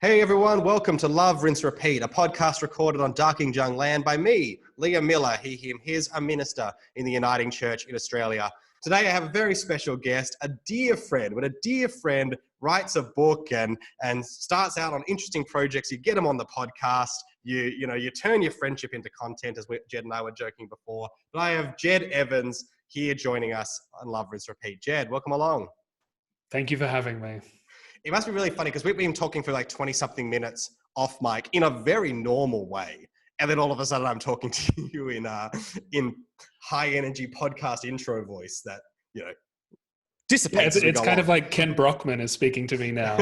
Hey everyone, welcome to Love, Rinse, Repeat, a podcast recorded on Darkinjung land by me, Liam Miller, he, him, his, a minister in the Uniting Church in Australia. Today I have a very special guest, a dear friend. When a dear friend writes a book and starts out on interesting projects, you get them on the podcast, you turn your friendship into content, as Jed and I were joking before. But I have Jed Evans here joining us on Love, Rinse, Repeat. Jed, welcome along. Thank you for having me. It must be really funny because we've been talking for like 20 something minutes off mic in a very normal way. And then all of a sudden I'm talking to you in high energy podcast intro voice that, dissipates. Yeah, it's kind of like Ken Brockman is speaking to me now.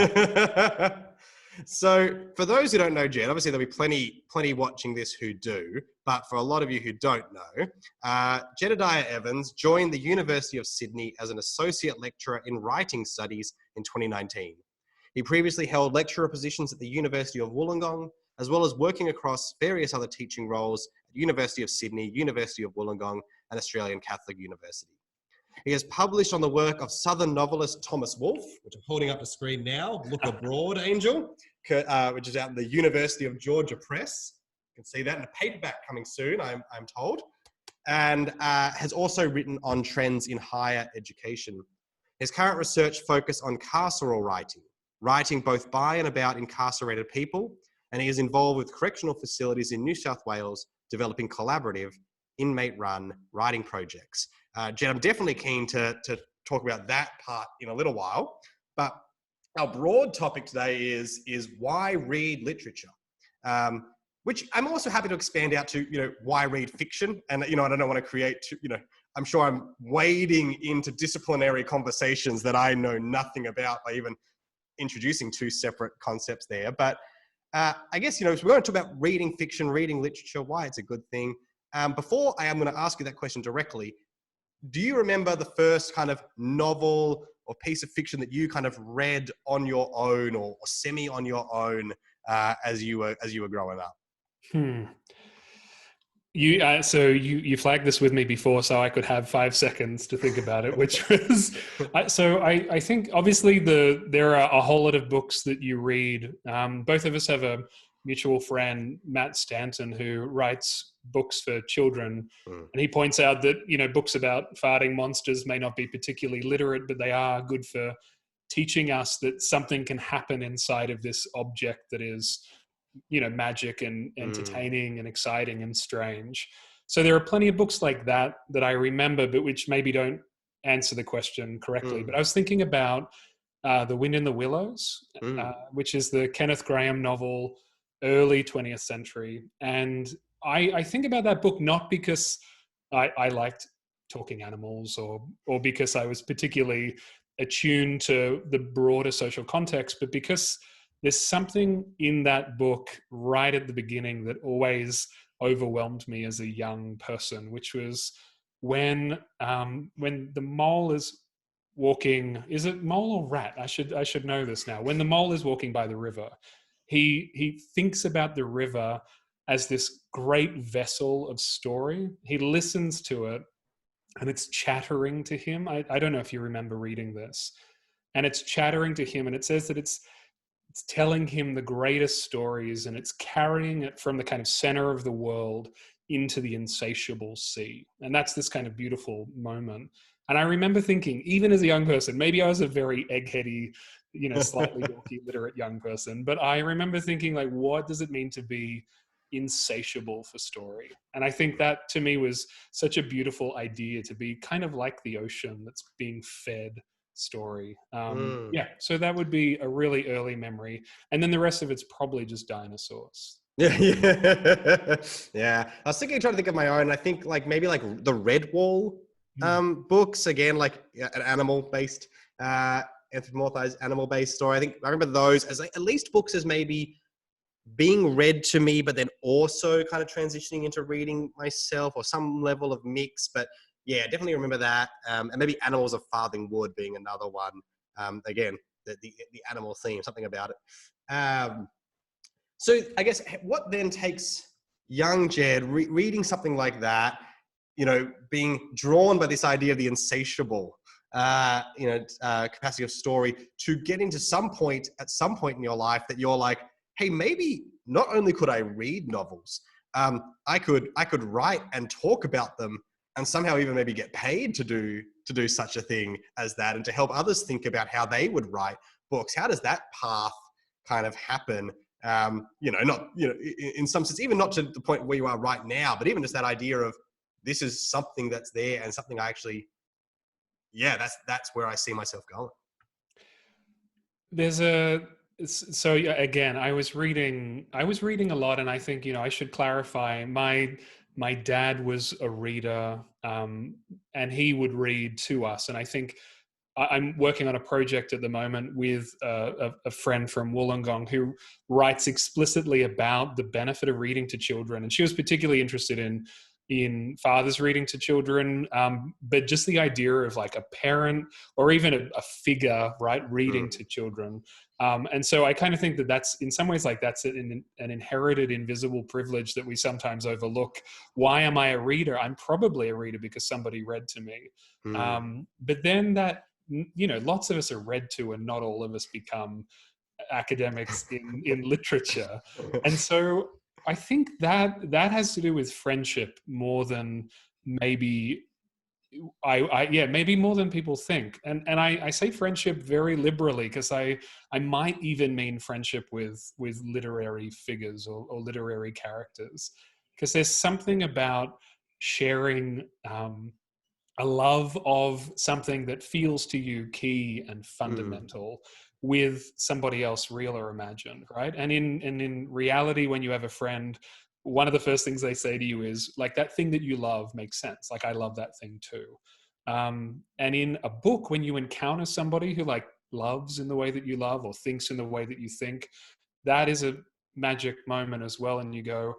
So for those who don't know Jed, obviously there'll be plenty watching this who do, but for a lot of you who don't know, Jedidiah Evans joined the University of Sydney as an associate lecturer in writing studies in 2019. He previously held lecturer positions at the University of Wollongong, as well as working across various other teaching roles at University of Sydney, University of Wollongong, and Australian Catholic University. He has published on the work of Southern novelist Thomas Wolfe, which I'm holding up the screen now, Look Abroad, Angel, which is out in the University of Georgia Press. You can see that in a paperback coming soon, I'm told, and has also written on trends in higher education. His current research focuses on carceral writing both by and about incarcerated people, and he is involved with correctional facilities in New South Wales, developing collaborative, inmate-run writing projects. Jed, I'm definitely keen to talk about that part in a little while, but our broad topic today is why read literature, which I'm also happy to expand out to, why read fiction. And, I don't want to create, I'm sure I'm wading into disciplinary conversations that I know nothing about by even introducing two separate concepts there. But I guess, so we're going to talk about reading fiction, reading literature, why it's a good thing. Before I am going to ask you that question directly, do you remember the first kind of novel or piece of fiction that you kind of read on your own or semi on your own as you were growing up? You flagged this with me before, so I could have 5 seconds to think about it, which was, I think obviously there are a whole lot of books that you read. Both of us have a mutual friend, Matt Stanton, who writes books for children. And he points out that, books about farting monsters may not be particularly literate, but they are good for teaching us that something can happen inside of this object that is, magic and entertaining and exciting and strange. So there are plenty of books like that I remember, but which maybe don't answer the question correctly. But I was thinking about The Wind in the Willows, which is the Kenneth Grahame novel, early 20th century. And I think about that book not because I liked talking animals or because I was particularly attuned to the broader social context, but because there's something in that book right at the beginning that always overwhelmed me as a young person, which was when the mole is walking, is it mole or rat? I should know this now. When the mole is walking by the river, he thinks about the river as this great vessel of story. He listens to it and it's chattering to him. I don't know if you remember reading this. And it's chattering to him, and it says that it's telling him the greatest stories, and it's carrying it from the kind of center of the world into the insatiable sea. And that's this kind of beautiful moment. And I remember thinking, even as a young person, maybe I was a very eggheady, slightly dorky, literate young person, but I remember thinking, like, what does it mean to be insatiable for story? And I think that to me was such a beautiful idea, to be kind of like the ocean that's being fed story. So that would be a really early memory, and then the rest of it's probably just dinosaurs. Yeah. I was trying to think of my own. I think maybe the Redwall books, again, like an animal-based, anthropomorphized animal-based story. I remember those as at least books as maybe being read to me, but then also kind of transitioning into reading myself, or some level of mix. But yeah, definitely remember that. And maybe Animals of Farthing Wood being another one. Again, the animal theme, something about it. So I guess what then takes young Jed reading something like that, being drawn by this idea of the insatiable, capacity of story to get into at some point in your life that you're like, hey, maybe not only could I read novels, I could write and talk about them and somehow even maybe get paid to do such a thing as that, and to help others think about how they would write books. How does that path kind of happen? In some sense, even not to the point where you are right now, but even just that idea of this is something that's there and something I actually, that's where I see myself going. So again, I was reading a lot, and I think, I should clarify, my dad was a reader, and he would read to us. And I think I'm working on a project at the moment with a friend from Wollongong who writes explicitly about the benefit of reading to children. And she was particularly interested in fathers reading to children, but just the idea of like a parent or even a figure, right, reading to children. And so I kind of think that that's, in some ways, like that's an inherited invisible privilege that we sometimes overlook. Why am I a reader? I'm probably a reader because somebody read to me. But then that, lots of us are read to, and not all of us become academics in literature. And so I think that has to do with friendship more than maybe maybe more than people think. And I say friendship very liberally, because I might even mean friendship with literary figures or literary characters, because there's something about sharing a love of something that feels to you key and fundamental with somebody else, real or imagined, right? And in reality, when you have a friend, one of the first things they say to you is like, that thing that you love makes sense. Like, I love that thing too. And in a book, when you encounter somebody who like loves in the way that you love or thinks in the way that you think, that is a magic moment as well. And you go,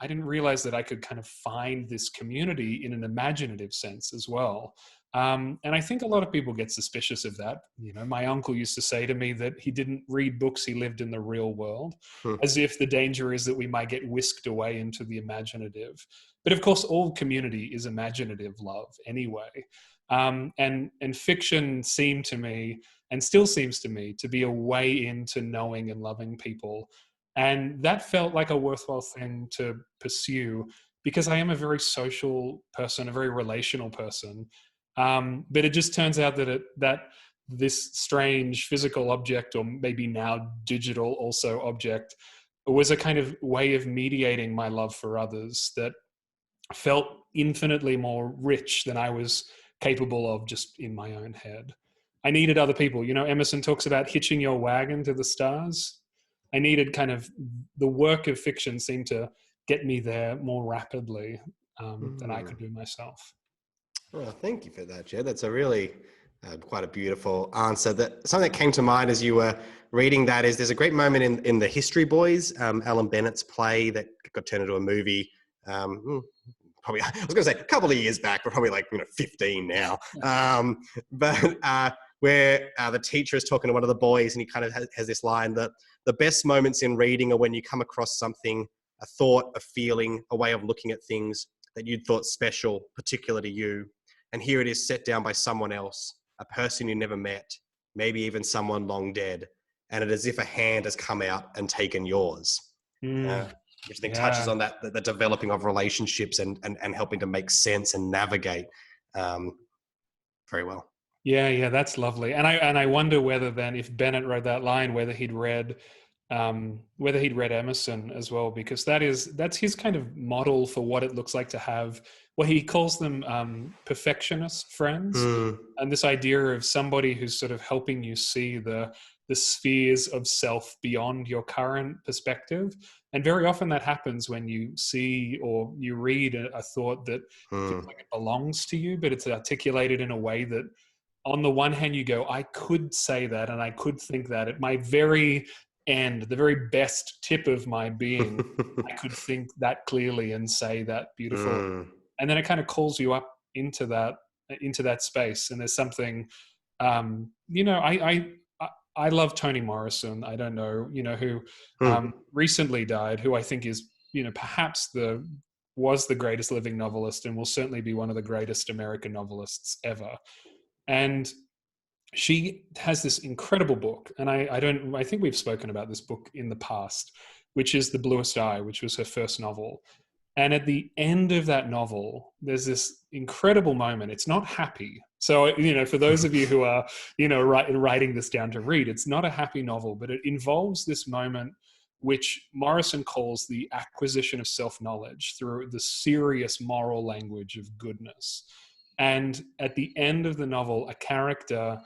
I didn't realize that I could kind of find this community in an imaginative sense as well. And I think a lot of people get suspicious of that. My uncle used to say to me that he didn't read books, he lived in the real world, as if the danger is that we might get whisked away into the imaginative. But of course, all community is imaginative love anyway. And fiction seemed to me, and still seems to me, to be a way into knowing and loving people. And that felt like a worthwhile thing to pursue, because I am a very social person, a very relational person. But it just turns out that this strange physical object, or maybe now digital also object, was a kind of way of mediating my love for others that felt infinitely more rich than I was capable of just in my own head. I needed other people. Emerson talks about hitching your wagon to the stars. I needed kind of, the work of fiction seemed to get me there more rapidly than I could do myself. Well, thank you for that, Jed. That's a really quite a beautiful answer. Something that came to mind as you were reading that is there's a great moment in The History Boys, Alan Bennett's play that got turned into a movie. Probably, I was going to say a couple of years back, but probably like 15 now. Where the teacher is talking to one of the boys, and he kind of has this line that the best moments in reading are when you come across something, a thought, a feeling, a way of looking at things that you'd thought special, particular to you. And here it is set down by someone else, a person you never met, maybe even someone long dead. And it is as if a hand has come out and taken yours. Which I think touches on that, the developing of relationships and helping to make sense and navigate very well. Yeah, that's lovely. And I wonder whether then, if Bennett wrote that line, whether he'd read Emerson as well, because that's his kind of model for what it looks like to have, what he calls them, perfectionist friends. And this idea of somebody who's sort of helping you see the spheres of self beyond your current perspective. And very often that happens when you see or you read a thought that feels like it belongs to you, but it's articulated in a way that, on the one hand, you go, I could say that and I could think that at my very end, the very best tip of my being, I could think that clearly and say that beautifully. And then it kind of calls you up into that space. And there's something, I love Toni Morrison. I don't know, who recently died, who I think is, perhaps was the greatest living novelist and will certainly be one of the greatest American novelists ever. And she has this incredible book, and I think we've spoken about this book in the past, which is The Bluest Eye, which was her first novel. And at the end of that novel, there's this incredible moment. It's not happy. So, for those of you who are, writing this down to read, it's not a happy novel, but it involves this moment which Morrison calls the acquisition of self-knowledge through the serious moral language of goodness. And at the end of the novel, a character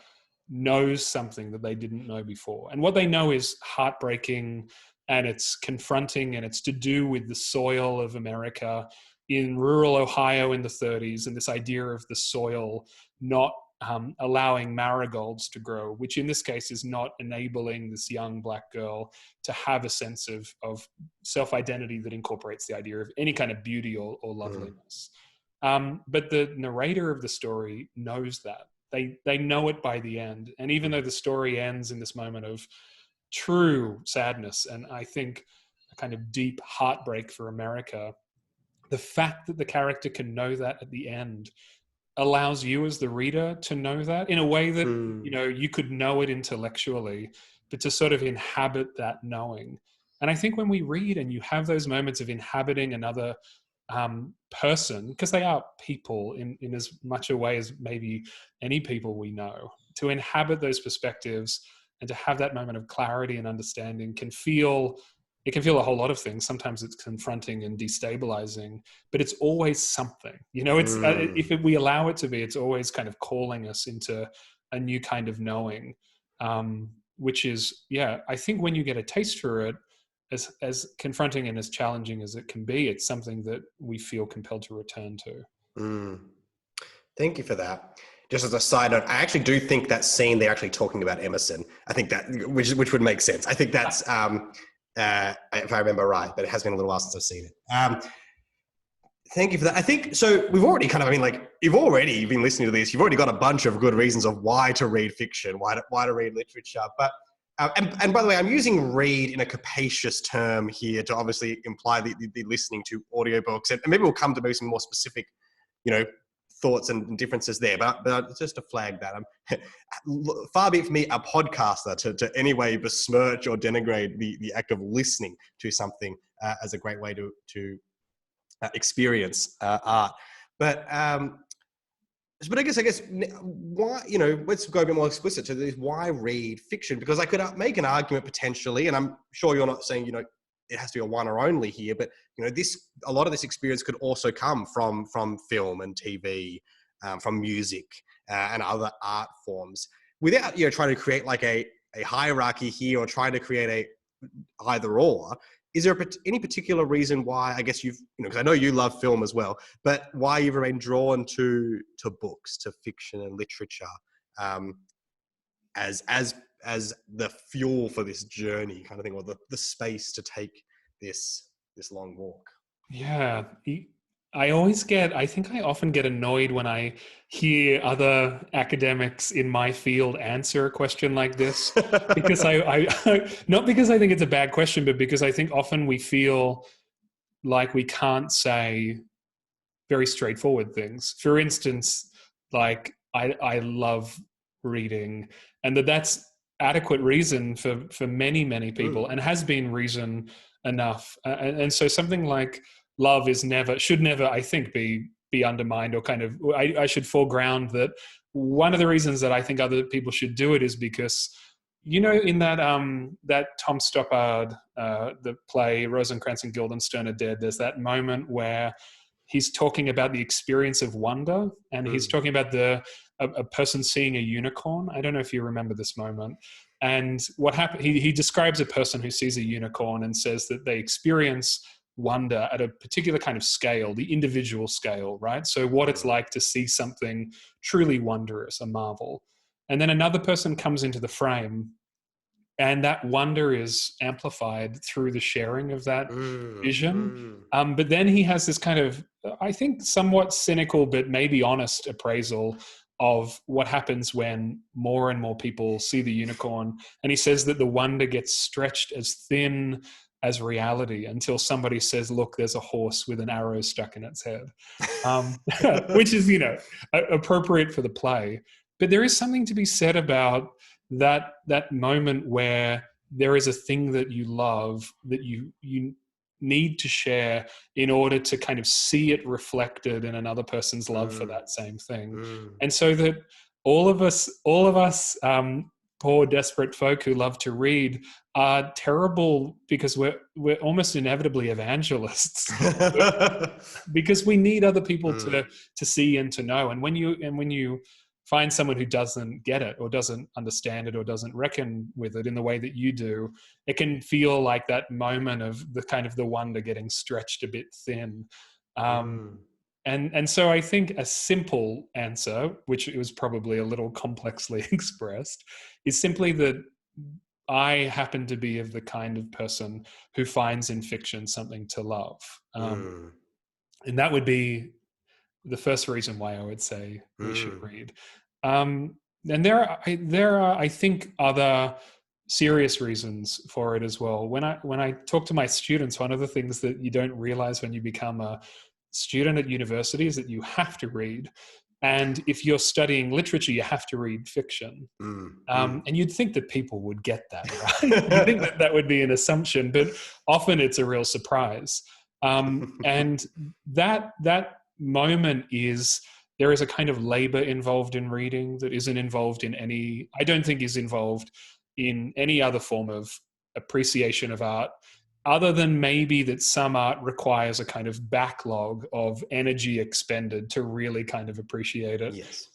knows something that they didn't know before. And what they know is heartbreaking, and it's confronting, and it's to do with the soil of America in rural Ohio in the 30s, and this idea of the soil not allowing marigolds to grow, which in this case is not enabling this young Black girl to have a sense of self-identity that incorporates the idea of any kind of beauty or loveliness. But the narrator of the story knows that. They know it by the end. And even though the story ends in this moment of true sadness and I think a kind of deep heartbreak for America, the fact that the character can know that at the end allows you as the reader to know that in a way that you could know it intellectually, but to sort of inhabit that knowing. And I think when we read and you have those moments of inhabiting another person, because they are people in as much a way as maybe any people we know, to inhabit those perspectives and to have that moment of clarity and understanding can feel a whole lot of things. Sometimes it's confronting and destabilizing, but it's always something. If we allow it to be, it's always kind of calling us into a new kind of knowing, which is, I think when you get a taste for it, as confronting and as challenging as it can be, it's something that we feel compelled to return to. Thank you for that. Just as a side note, I actually do think that scene they're actually talking about Emerson. I think that, which would make sense. I think that's, if I remember right, but it has been a little while since I've seen it. Thank you for that. I think, so we've already you've already been listening to this. You've already got a bunch of good reasons of why to read fiction, why to read literature. But, and by the way, I'm using read in a capacious term here to obviously imply the listening to audiobooks. And maybe we'll come to maybe some more specific, thoughts and differences there, but just to flag that, far be it from me, a podcaster, to any way besmirch or denigrate the act of listening to something as a great way to experience art. But I guess why, let's go a bit more explicit to this. Why read fiction? Because I could make an argument potentially, and I'm sure you're not saying it has to be a one or only here, but a lot of this experience could also come from film and TV, from music and other art forms, without trying to create like a hierarchy here or trying to create a either or. Is there any particular reason why, I guess because I know you love film as well, but why you've remained drawn to books, to fiction and literature, as the fuel for this journey kind of thing, or the space to take this long walk? Yeah. I think I often get annoyed when I hear other academics in my field answer a question like this, because I not because I think it's a bad question, but because I think often we feel like we can't say very straightforward things. For instance, like I love reading, and that's adequate reason for many people, and has been reason enough. And so something like love should never, I think, be undermined, or kind of, I should foreground that one of the reasons that I think other people should do it is because, in that Tom Stoppard, the play Rosencrantz and Guildenstern Are Dead, there's that moment where he's talking about the experience of wonder, and he's talking about a person seeing a unicorn. I don't know if you remember this moment. And what happened, he describes a person who sees a unicorn and says that they experience wonder at a particular kind of scale, the individual scale, right? So what it's like to see something truly wondrous, a marvel. And then another person comes into the frame, and that wonder is amplified through the sharing of that vision. But then he has this kind of, I think, somewhat cynical but maybe honest appraisal of what happens when more and more people see the unicorn. And he says that the wonder gets stretched as thin as reality until somebody says, look, there's a horse with an arrow stuck in its head, which is, appropriate for the play. But there is something to be said about that moment where there is a thing that you love that you need to share in order to kind of see it reflected in another person's love for that same thing. And so that all of us, poor desperate folk who love to read, are terrible because we're almost inevitably evangelists because we need other people to see and to know. And when you find someone who doesn't get it or doesn't understand it or doesn't reckon with it in the way that you do, it can feel like that moment of the kind of the wonder getting stretched a bit thin. And so I think a simple answer, which was probably a little complexly expressed, is simply that I happen to be of the kind of person who finds in fiction something to love. And that would be the first reason why I would say we should read. And there are, I think, other serious reasons for it as well. When I talk to my students, one of the things that you don't realize when you become a student at university is that you have to read. And if you're studying literature, you have to read fiction. And you'd think that people would get that, right? You'd think that that would be an assumption, but often it's a real surprise. And that moment is, there is a kind of labor involved in reading that isn't involved in I don't think is involved in any other form of appreciation of art, other than maybe that some art requires a kind of backlog of energy expended to really kind of appreciate it. Yes.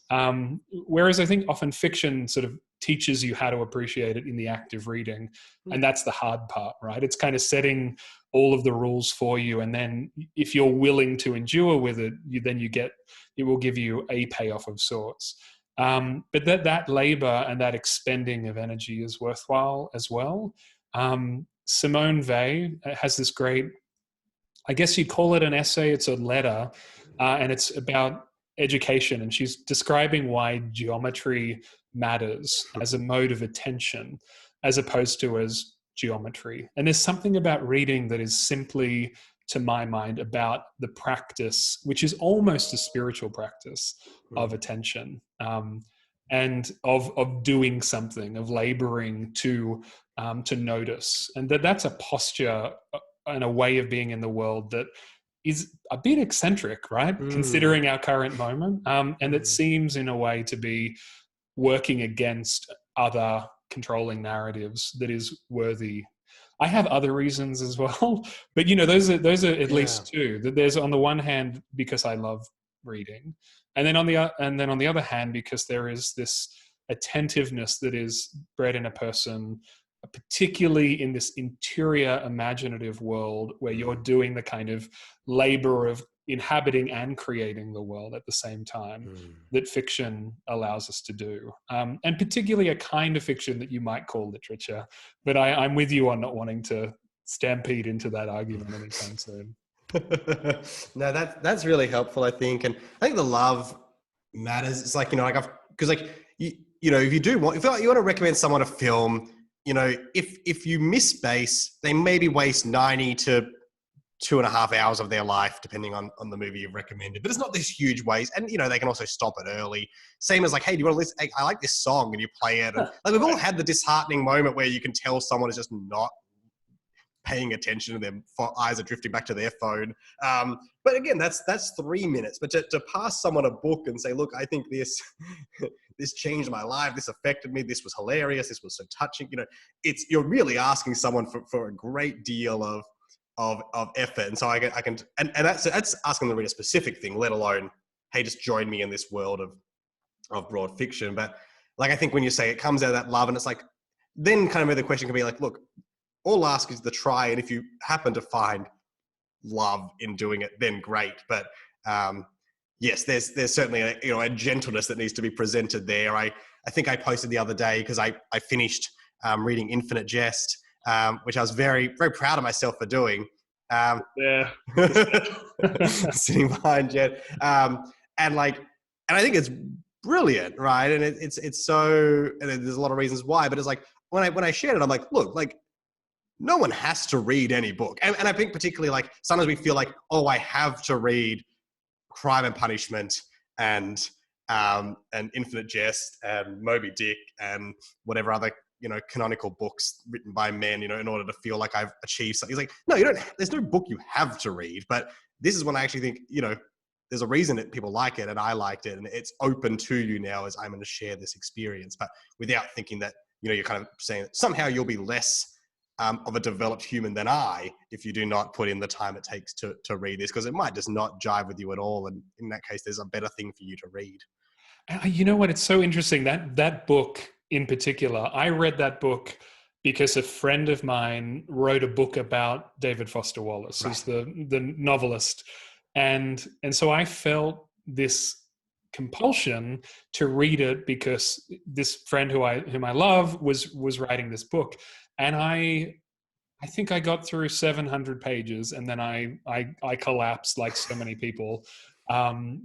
Whereas I think often fiction sort of teaches you how to appreciate it in the act of reading. And that's the hard part, right? It's kind of setting all of the rules for you. And then if you're willing to endure with it, it will give you a payoff of sorts. But that labor and that expending of energy is worthwhile as well. Simone Weil has this great, I guess you'd call it an essay, it's a letter, and it's about education. And she's describing why geometry matters as a mode of attention, as opposed to as geometry. And there's something about reading that is simply, to my mind, about the practice, which is almost a spiritual practice of attention, and of doing something, of laboring to notice. And that's a posture and a way of being in the world that is a bit eccentric, right? Considering our current moment. And it seems in a way to be working against other controlling narratives that is worthy. I have other reasons as well, but those are at least two. That there's, on the one hand, because I love reading, and then on the other hand, because there is this attentiveness that is bred in a person, particularly in this interior imaginative world where you're doing the kind of labor of inhabiting and creating the world at the same time that fiction allows us to do. And particularly a kind of fiction that you might call literature. But I'm with you on not wanting to stampede into that argument anytime soon. No, that's really helpful, I think. And I think the love matters. It's like, because if you want to recommend someone a film, if you miss base, they maybe waste 90 to 2.5 hours of their life, depending on the movie you've recommended. But it's not this huge waste. And, they can also stop it early. Same as like, hey, do you want to listen? I like this song, and you play it. And, like, we've all had the disheartening moment where you can tell someone is just not paying attention and their eyes are drifting back to their phone. But again, that's 3 minutes. But to pass someone a book and say, look, I think this changed my life. This affected me. This was hilarious. This was so touching. You're really asking someone for a great deal of effort. And so I can, and that's asking them to read a specific thing, let alone, hey, just join me in this world of broad fiction. But like, I think when you say it comes out of that love, and it's like, then kind of the question can be like, look, all I'll ask is the try. And if you happen to find love in doing it, then great. But yes, there's certainly a gentleness that needs to be presented there. I think I posted the other day, because I finished reading Infinite Jest, which I was very, very proud of myself for doing. Sitting behind Jed. And I think it's brilliant, right? And it's so, and there's a lot of reasons why, but it's like, when I shared it, I'm like, look, like, no one has to read any book. And I think particularly, like, sometimes we feel like, oh, I have to read Crime and Punishment and and Infinite Jest and Moby Dick and whatever other, canonical books written by men, in order to feel like I've achieved something. He's like, no, you don't. There's no book you have to read, but this is when I actually think, there's a reason that people like it and I liked it, and it's open to you now as I'm going to share this experience, but without thinking that, you're kind of saying that somehow you'll be less of a developed human than I if you do not put in the time it takes to read this, because it might just not jive with you at all. And in that case, there's a better thing for you to read. You know what? It's so interesting that book in particular. I read that book because a friend of mine wrote a book about David Foster Wallace, who's the novelist. And so I felt this compulsion to read it because this friend whom I love was writing this book. And I think I got through 700 pages and then I collapsed like so many people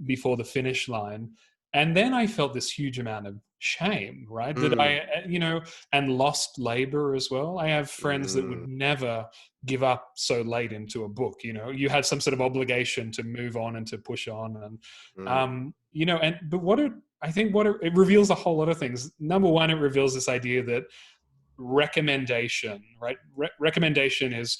before the finish line. And then I felt this huge amount of shame, right? That and lost labor as well. I have friends that would never give up so late into a book. You had some sort of obligation to move on and to push on. And, it reveals a whole lot of things. Number one, it reveals this idea that recommendation, right? Recommendation is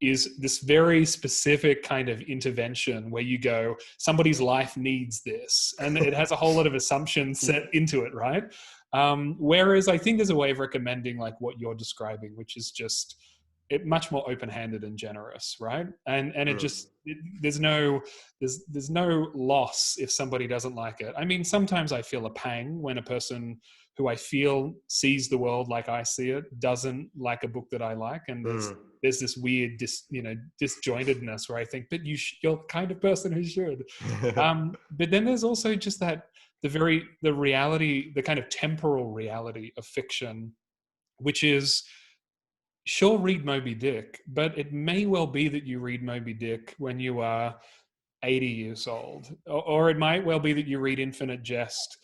this very specific kind of intervention where you go, somebody's life needs this, and it has a whole lot of assumptions set into it, right? Whereas I think there's a way of recommending like what you're describing, which is just much more open-handed and generous, right? And there's no loss if somebody doesn't like it. I mean, sometimes I feel a pang when a person who I feel sees the world like I see it doesn't like a book that I like, and there's this weird disjointedness where I think, but you're the kind of person who should. But then there's also just that the reality, the kind of temporal reality of fiction, which is, sure, read Moby Dick, but it may well be that you read Moby Dick when you are 80 years old, or it might well be that you read Infinite Jest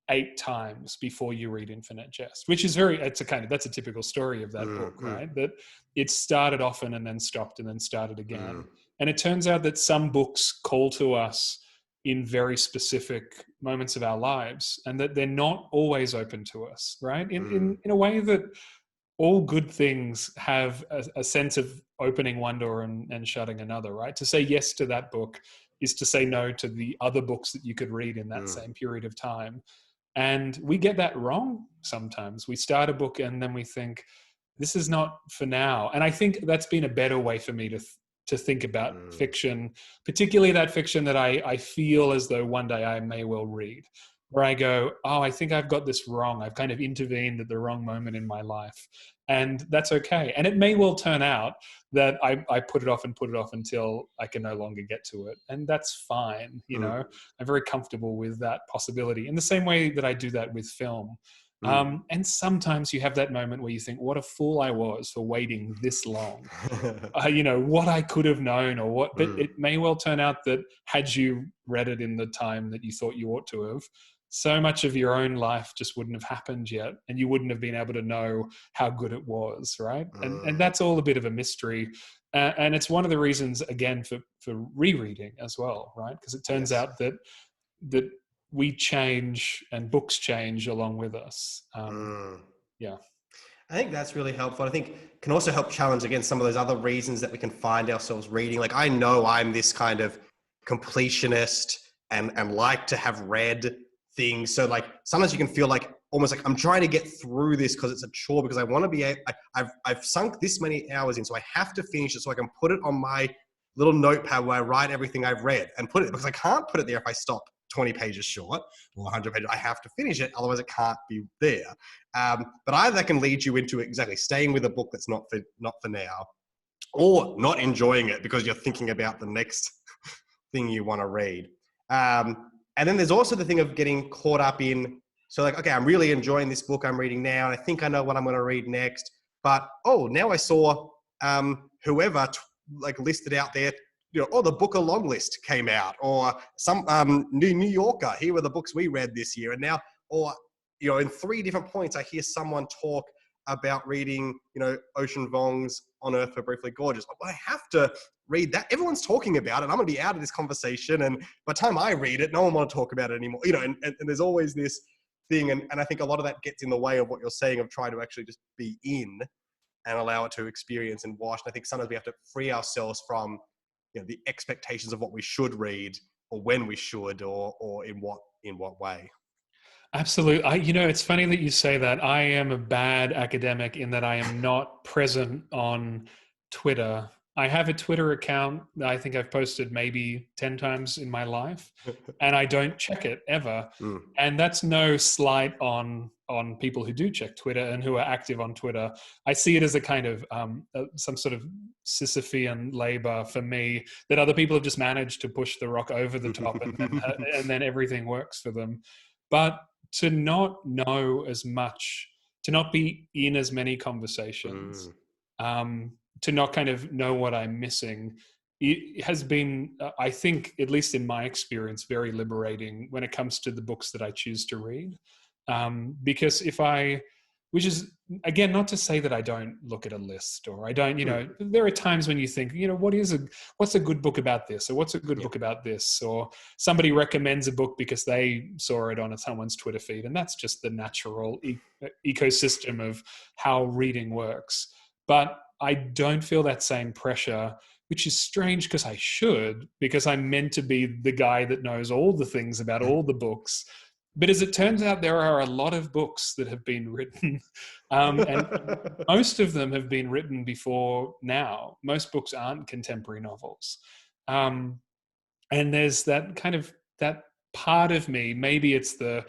8 times before you read Infinite Jest, which is that's a typical story of that book, right? That it started often and then stopped and then started again. And it turns out that some books call to us in very specific moments of our lives, and that they're not always open to us, right? In a way that all good things have a sense of opening one door and shutting another, right? To say yes to that book is to say no to the other books that you could read in that same period of time. And we get that wrong sometimes. We start a book and then we think, this is not for now. And I think that's been a better way for me to think about fiction, particularly that fiction that I feel as though one day I may well read, where I go, oh, I think I've got this wrong. I've kind of intervened at the wrong moment in my life. And that's okay. And it may well turn out that I put it off until I can no longer get to it. And that's fine. I'm very comfortable with that possibility in the same way that I do that with film. And sometimes you have that moment where you think, what a fool I was for waiting this long. What I could have known or what, but it may well turn out that had you read it in the time that you thought you ought to have, so much of your own life just wouldn't have happened yet, and you wouldn't have been able to know how good it was, right? And that's all a bit of a mystery. And it's one of the reasons, again, for rereading as well, right? Because it turns out that we change and books change along with us. Yeah. I think that's really helpful. I think it can also help challenge against some of those other reasons that we can find ourselves reading. Like, I know I'm this kind of completionist and like to have read things. So like sometimes you can feel like almost like I'm trying to get through this because it's a chore, because I want to be, I've sunk this many hours in, so I have to finish it so I can put it on my little notepad where I write everything I've read and put it, because I can't put it there if I stop 20 pages short or 100 pages. I have to finish it, otherwise it can't be there. But either that can lead you into exactly staying with a book that's not for now, or not enjoying it because you're thinking about the next thing you want to read. And then there's also the thing of getting caught up in, so like, okay, I'm really enjoying this book I'm reading now, and I think I know what I'm going to read next. But, now I saw whoever listed out there, the Booker long list came out, or some New Yorker, here were the books we read this year. And now, or, in 3 different points, I hear someone talk about reading, Ocean Vuong's On Earth We're Briefly Gorgeous. Well, I have to read that. Everyone's talking about it. I'm going to be out of this conversation. And by the time I read it, no one want to talk about it anymore. And there's always this thing. And I think a lot of that gets in the way of what you're saying of trying to actually just be in and allow it to experience and watch. And I think sometimes we have to free ourselves from, the expectations of what we should read or when we should, or in what way. Absolutely. It's funny that you say that. I am a bad academic in that I am not present on Twitter. I have a Twitter account that I think I've posted maybe 10 times in my life, and I don't check it ever. And that's no slight on people who do check Twitter and who are active on Twitter. I see it as a kind of some sort of Sisyphean labor for me that other people have just managed to push the rock over the top and then everything works for them. But to not know as much, to not be in as many conversations, to not kind of know what I'm missing, it has been, I think, at least in my experience, very liberating when it comes to the books that I choose to read. Because which is, again, not to say that I don't look at a list or I don't, there are times when you think, what's a good book about this, or what's a good book about this, or somebody recommends a book because they saw it on someone's Twitter feed. And that's just the natural ecosystem of how reading works. But I don't feel that same pressure, which is strange because I'm meant to be the guy that knows all the things about all the books. But as it turns out, there are a lot of books that have been written, and most of them have been written before now. Most books aren't contemporary novels. And there's that kind of, that part of me, maybe it's the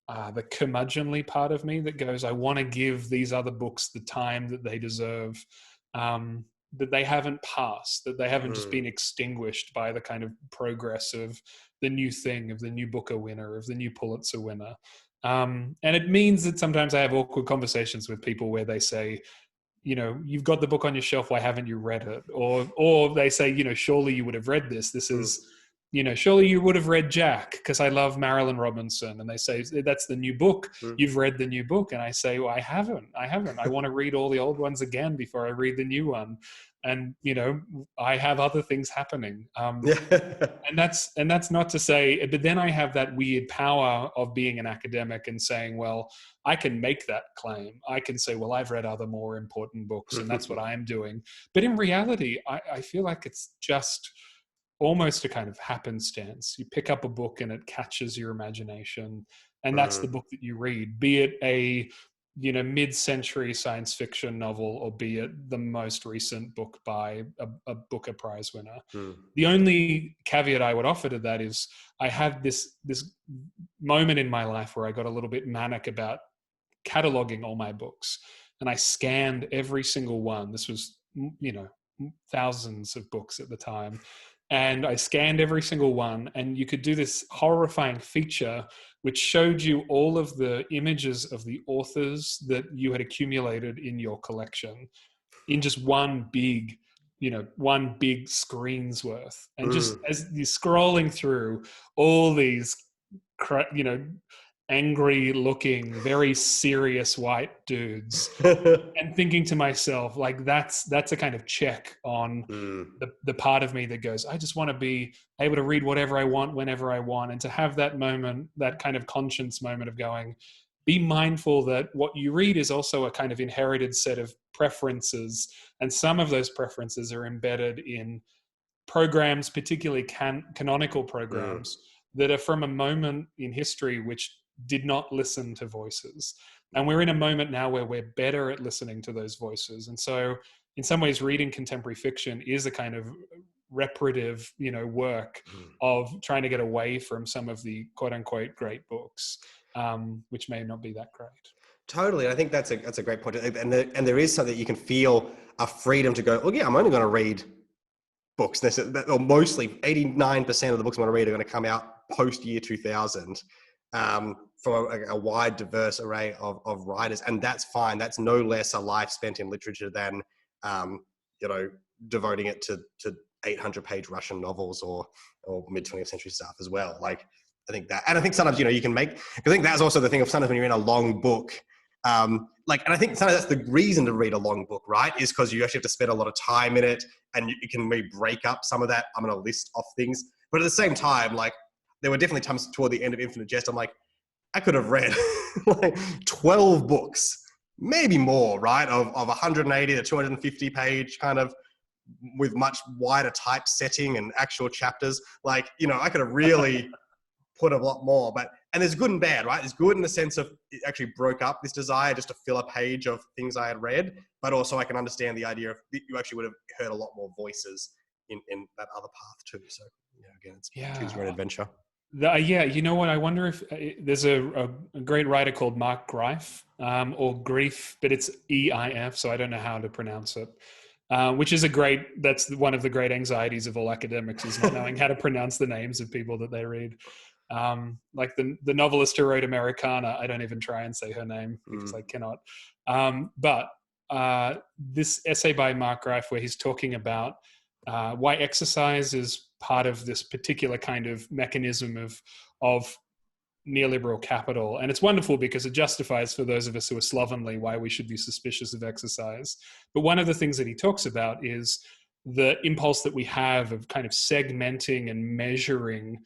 curmudgeonly part of me that goes, I want to give these other books the time that they deserve, that they haven't passed, that they haven't just been extinguished by the kind of progress of the new thing, of the new Booker winner, of the new Pulitzer winner. And it means that sometimes I have awkward conversations with people where they say, you've got the book on your shelf, why haven't you read it? Or they say, surely you would have read this. This is, surely you would have read Jack, because I love Marilyn Robinson. And they say, that's the new book. You've read the new book. And I say, well, I haven't. I want to read all the old ones again before I read the new one. And, I have other things happening. And that's not to say, but then I have that weird power of being an academic and saying, well, I can make that claim. I can say, well, I've read other more important books and that's what I'm doing. But in reality, I feel like it's just almost a kind of happenstance. You pick up a book and it catches your imagination, and that's the book that you read, be it a mid-century science fiction novel, or be it the most recent book by a Booker Prize winner. The only caveat I would offer to that is I had this moment in my life where I got a little bit manic about cataloging all my books, and I scanned every single one. This was, thousands of books at the time. And I scanned every single one, and you could do this horrifying feature which showed you all of the images of the authors that you had accumulated in your collection in just one big screen's worth. And just as you're scrolling through all these, angry looking, very serious white dudes and thinking to myself, like, that's a kind of check on the part of me that goes, I just want to be able to read whatever I want, whenever I want. And to have that moment, that kind of conscience moment of going, be mindful that what you read is also a kind of inherited set of preferences. And some of those preferences are embedded in programs, particularly canonical programs, that are from a moment in history which did not listen to voices. And we're in a moment now where we're better at listening to those voices. And so in some ways, reading contemporary fiction is a kind of reparative, work of trying to get away from some of the quote unquote great books, which may not be that great. Totally. I think that's a great point. And there is something you can feel a freedom to go, oh yeah, I'm only going to read books. Or mostly 89% of the books I'm going to read are going to come out post year 2000. From a wide, diverse array of writers. And that's fine. That's no less a life spent in literature than, devoting it to 800-page Russian novels or mid-20th century stuff as well. Like, I think that, and I think sometimes, you can make, I think that's also the thing of sometimes when you're in a long book, Like, and I think sometimes that's the reason to read a long book, right? Is because you actually have to spend a lot of time in it, and you can maybe break up some of that. I'm going to list off things, but at the same time, like, there were definitely times toward the end of Infinite Jest, I'm like, I could have read like 12 books, maybe more, right? Of 180 to 250 page kind of, with much wider typesetting and actual chapters. Like, you know, I could have really put a lot more, and there's good and bad, right? There's good in the sense of it actually broke up this desire just to fill a page of things I had read, but also I can understand the idea of you actually would have heard a lot more voices in that other path too. So, you know, again, it's choose your own adventure. Yeah, you know what? I wonder if there's a great writer called Mark Greif, or Grief, but it's EIF, so I don't know how to pronounce it. Which is that's one of the great anxieties of all academics, is not knowing how to pronounce the names of people that they read. Like the novelist who wrote Americana, I don't even try and say her name because I cannot. But this essay by Mark Greif, where he's talking about why exercise is part of this particular kind of mechanism of neoliberal capital. And it's wonderful because it justifies for those of us who are slovenly why we should be suspicious of exercise. But one of the things that he talks about is the impulse that we have of kind of segmenting and measuring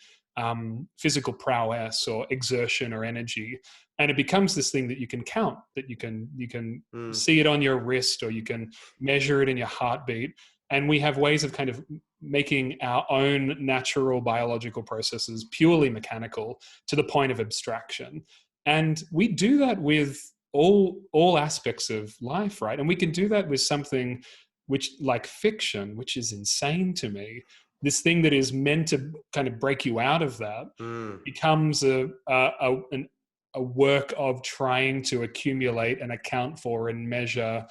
physical prowess or exertion or energy. And it becomes this thing that you can count, that you can see it on your wrist, or you can measure it in your heartbeat. And we have ways of kind of making our own natural biological processes purely mechanical to the point of abstraction. And we do that with all aspects of life, right? And we can do that with something which, like fiction, which is insane to me. This thing that is meant to kind of break you out of that becomes a work of trying to accumulate and account for and measure.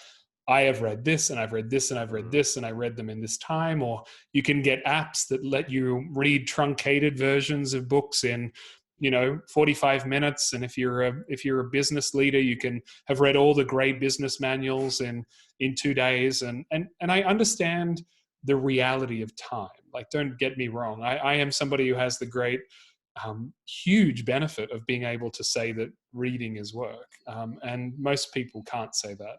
I have read this, and I've read this, and I've read this, and I read them in this time. Or you can get apps that let you read truncated versions of books in, 45 minutes. And if you're a business leader, you can have read all the great business manuals in 2 days. And I understand the reality of time. Like, don't get me wrong. I am somebody who has the great, huge benefit of being able to say that reading is work. And most people can't say that.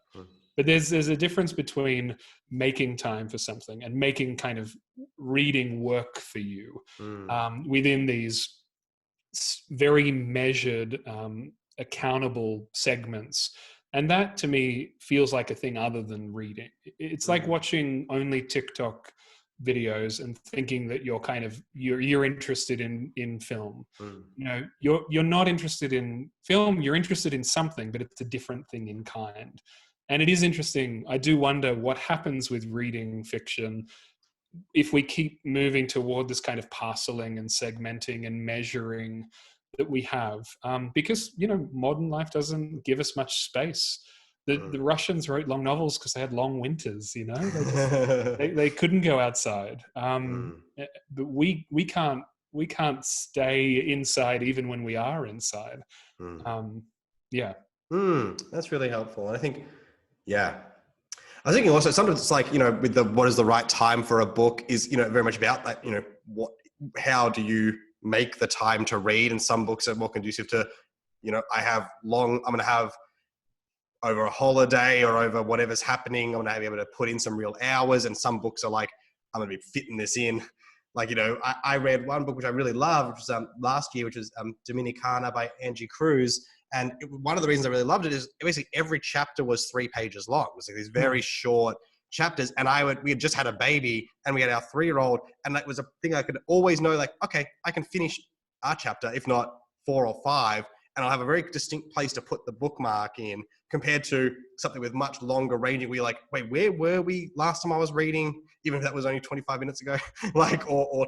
But there's a difference between making time for something and making kind of reading work for you within these very measured, accountable segments. And that, to me, feels like a thing other than reading. It's like watching only TikTok videos and thinking that you're interested in film. You're not interested in film. You're interested in something, but it's a different thing in kind. And it is interesting. I do wonder what happens with reading fiction if we keep moving toward this kind of parceling and segmenting and measuring that we have, because modern life doesn't give us much space. The Russians wrote long novels because they had long winters. They couldn't go outside. But we can't stay inside even when we are inside. That's really helpful. And I think, I was thinking also sometimes it's like, with what is the right time for a book is, very much about that, how do you make the time to read? And some books are more conducive to, I'm going to have over a holiday or over whatever's happening, I'm going to be able to put in some real hours. And some books are like, I'm going to be fitting this in. Like, I read one book which I really loved, which was last year, which was Dominicana by Angie Cruz. And one of the reasons I really loved it is basically every chapter was 3 pages long. It was like these very short chapters. And we had just had a baby and we had our 3-year-old. And that was a thing I could always know, like, okay, I can finish our chapter, if not 4 or 5. And I'll have a very distinct place to put the bookmark in compared to something with much longer ranging where you're like, wait, where were we last time I was reading? Even if that was only 25 minutes ago, like, or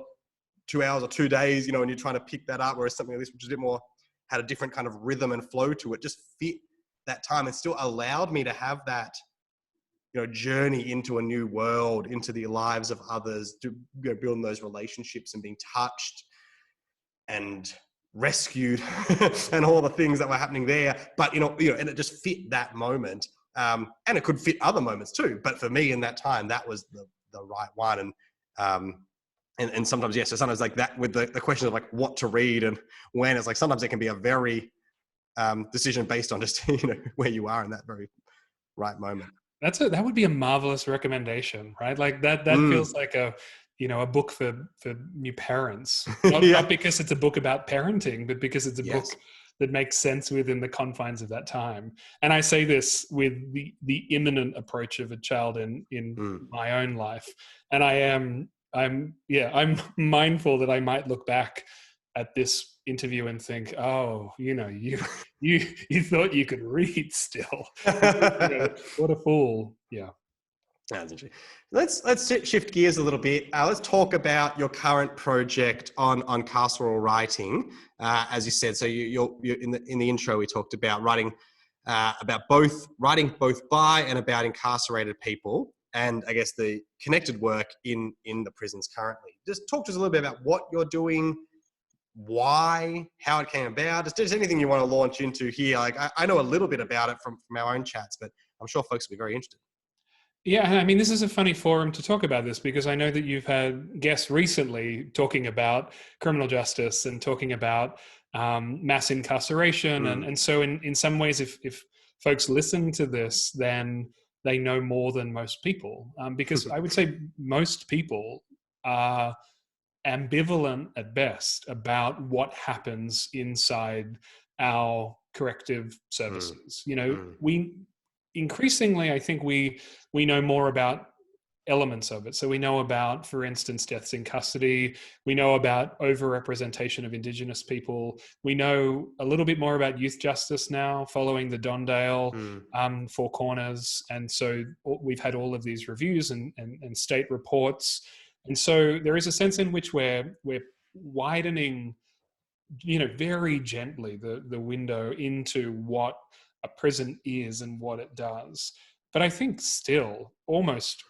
2 hours or 2 days, when you're trying to pick that up, whereas something like this, which is a bit more, had a different kind of rhythm and flow to it, just fit that time and still allowed me to have that, journey into a new world, into the lives of others, to building those relationships and being touched and rescued and all the things that were happening there. But, and it just fit that moment. And it could fit other moments too. But for me in that time, that was the right one. And sometimes, so sometimes like that with the question of like what to read and when, it's like sometimes it can be a very decision based on just where you are in that very right moment. That would be a marvelous recommendation, right? Like that feels like a book for new parents. Not because it's a book about parenting, but because it's a book that makes sense within the confines of that time. And I say this with the imminent approach of a child in my own life. And I'm mindful that I might look back at this interview and think, oh, you thought you could read still. What a fool. Yeah. That's interesting. Let's shift gears a little bit. Let's talk about your current project on carceral writing. As you said, so you're in the intro we talked about writing both by and about incarcerated people, and I guess the connected work in the prisons currently. Just talk to us a little bit about what you're doing, why, how it came about. Just anything you want to launch into here. Like I know a little bit about it from our own chats, but I'm sure folks will be very interested. Yeah, I mean, this is a funny forum to talk about this because I know that you've had guests recently talking about criminal justice and talking about mass incarceration. And so in some ways, if folks listen to this, then they know more than most people. Because I would say most people are ambivalent at best about what happens inside our corrective services. We increasingly, I think we know more about elements of it. So we know about, for instance, deaths in custody. We know about overrepresentation of Indigenous people. We know a little bit more about youth justice now, following the Dondale Four Corners. And so we've had all of these reviews and state reports. And so there is a sense in which we're widening, very gently the window into what a prison is and what it does. But I think still, almost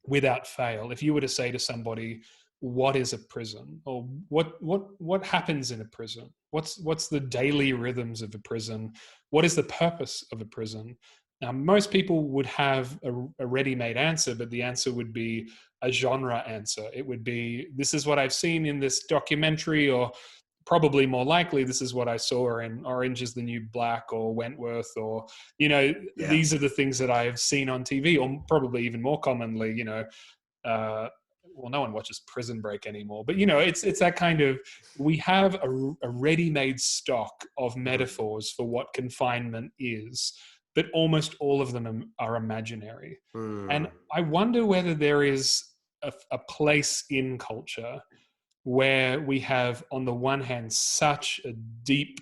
without fail, if you were to say to somebody, what is a prison, or what happens in a prison? What's the daily rhythms of a prison? What is the purpose of a prison? Now, most people would have a ready-made answer, but the answer would be a genre answer. It would be, this is what I've seen in this documentary, or probably more likely, this is what I saw in Orange is the New Black or Wentworth, or, these are the things that I've seen on TV, or probably even more commonly, well, no one watches Prison Break anymore, but, it's that kind of, we have a ready-made stock of metaphors for what confinement is, but almost all of them are imaginary. And I wonder whether there is a place in culture where we have, on the one hand, such a deep,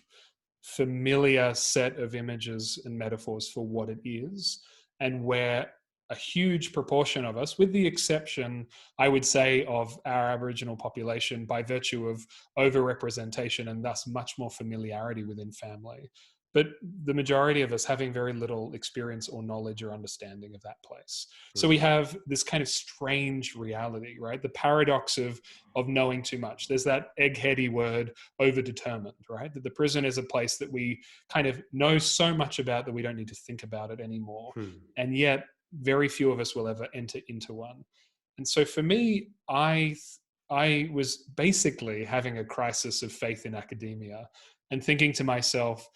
familiar set of images and metaphors for what it is, and where a huge proportion of us, with the exception, I would say, of our Aboriginal population, by virtue of overrepresentation and thus much more familiarity within family, but the majority of us having very little experience or knowledge or understanding of that place. So we have this kind of strange reality, right? The paradox of knowing too much. There's that eggheady word, overdetermined, right? That the prison is a place that we kind of know so much about that we don't need to think about it anymore. And yet very few of us will ever enter into one. And so for me, I was basically having a crisis of faith in academia and thinking to myself,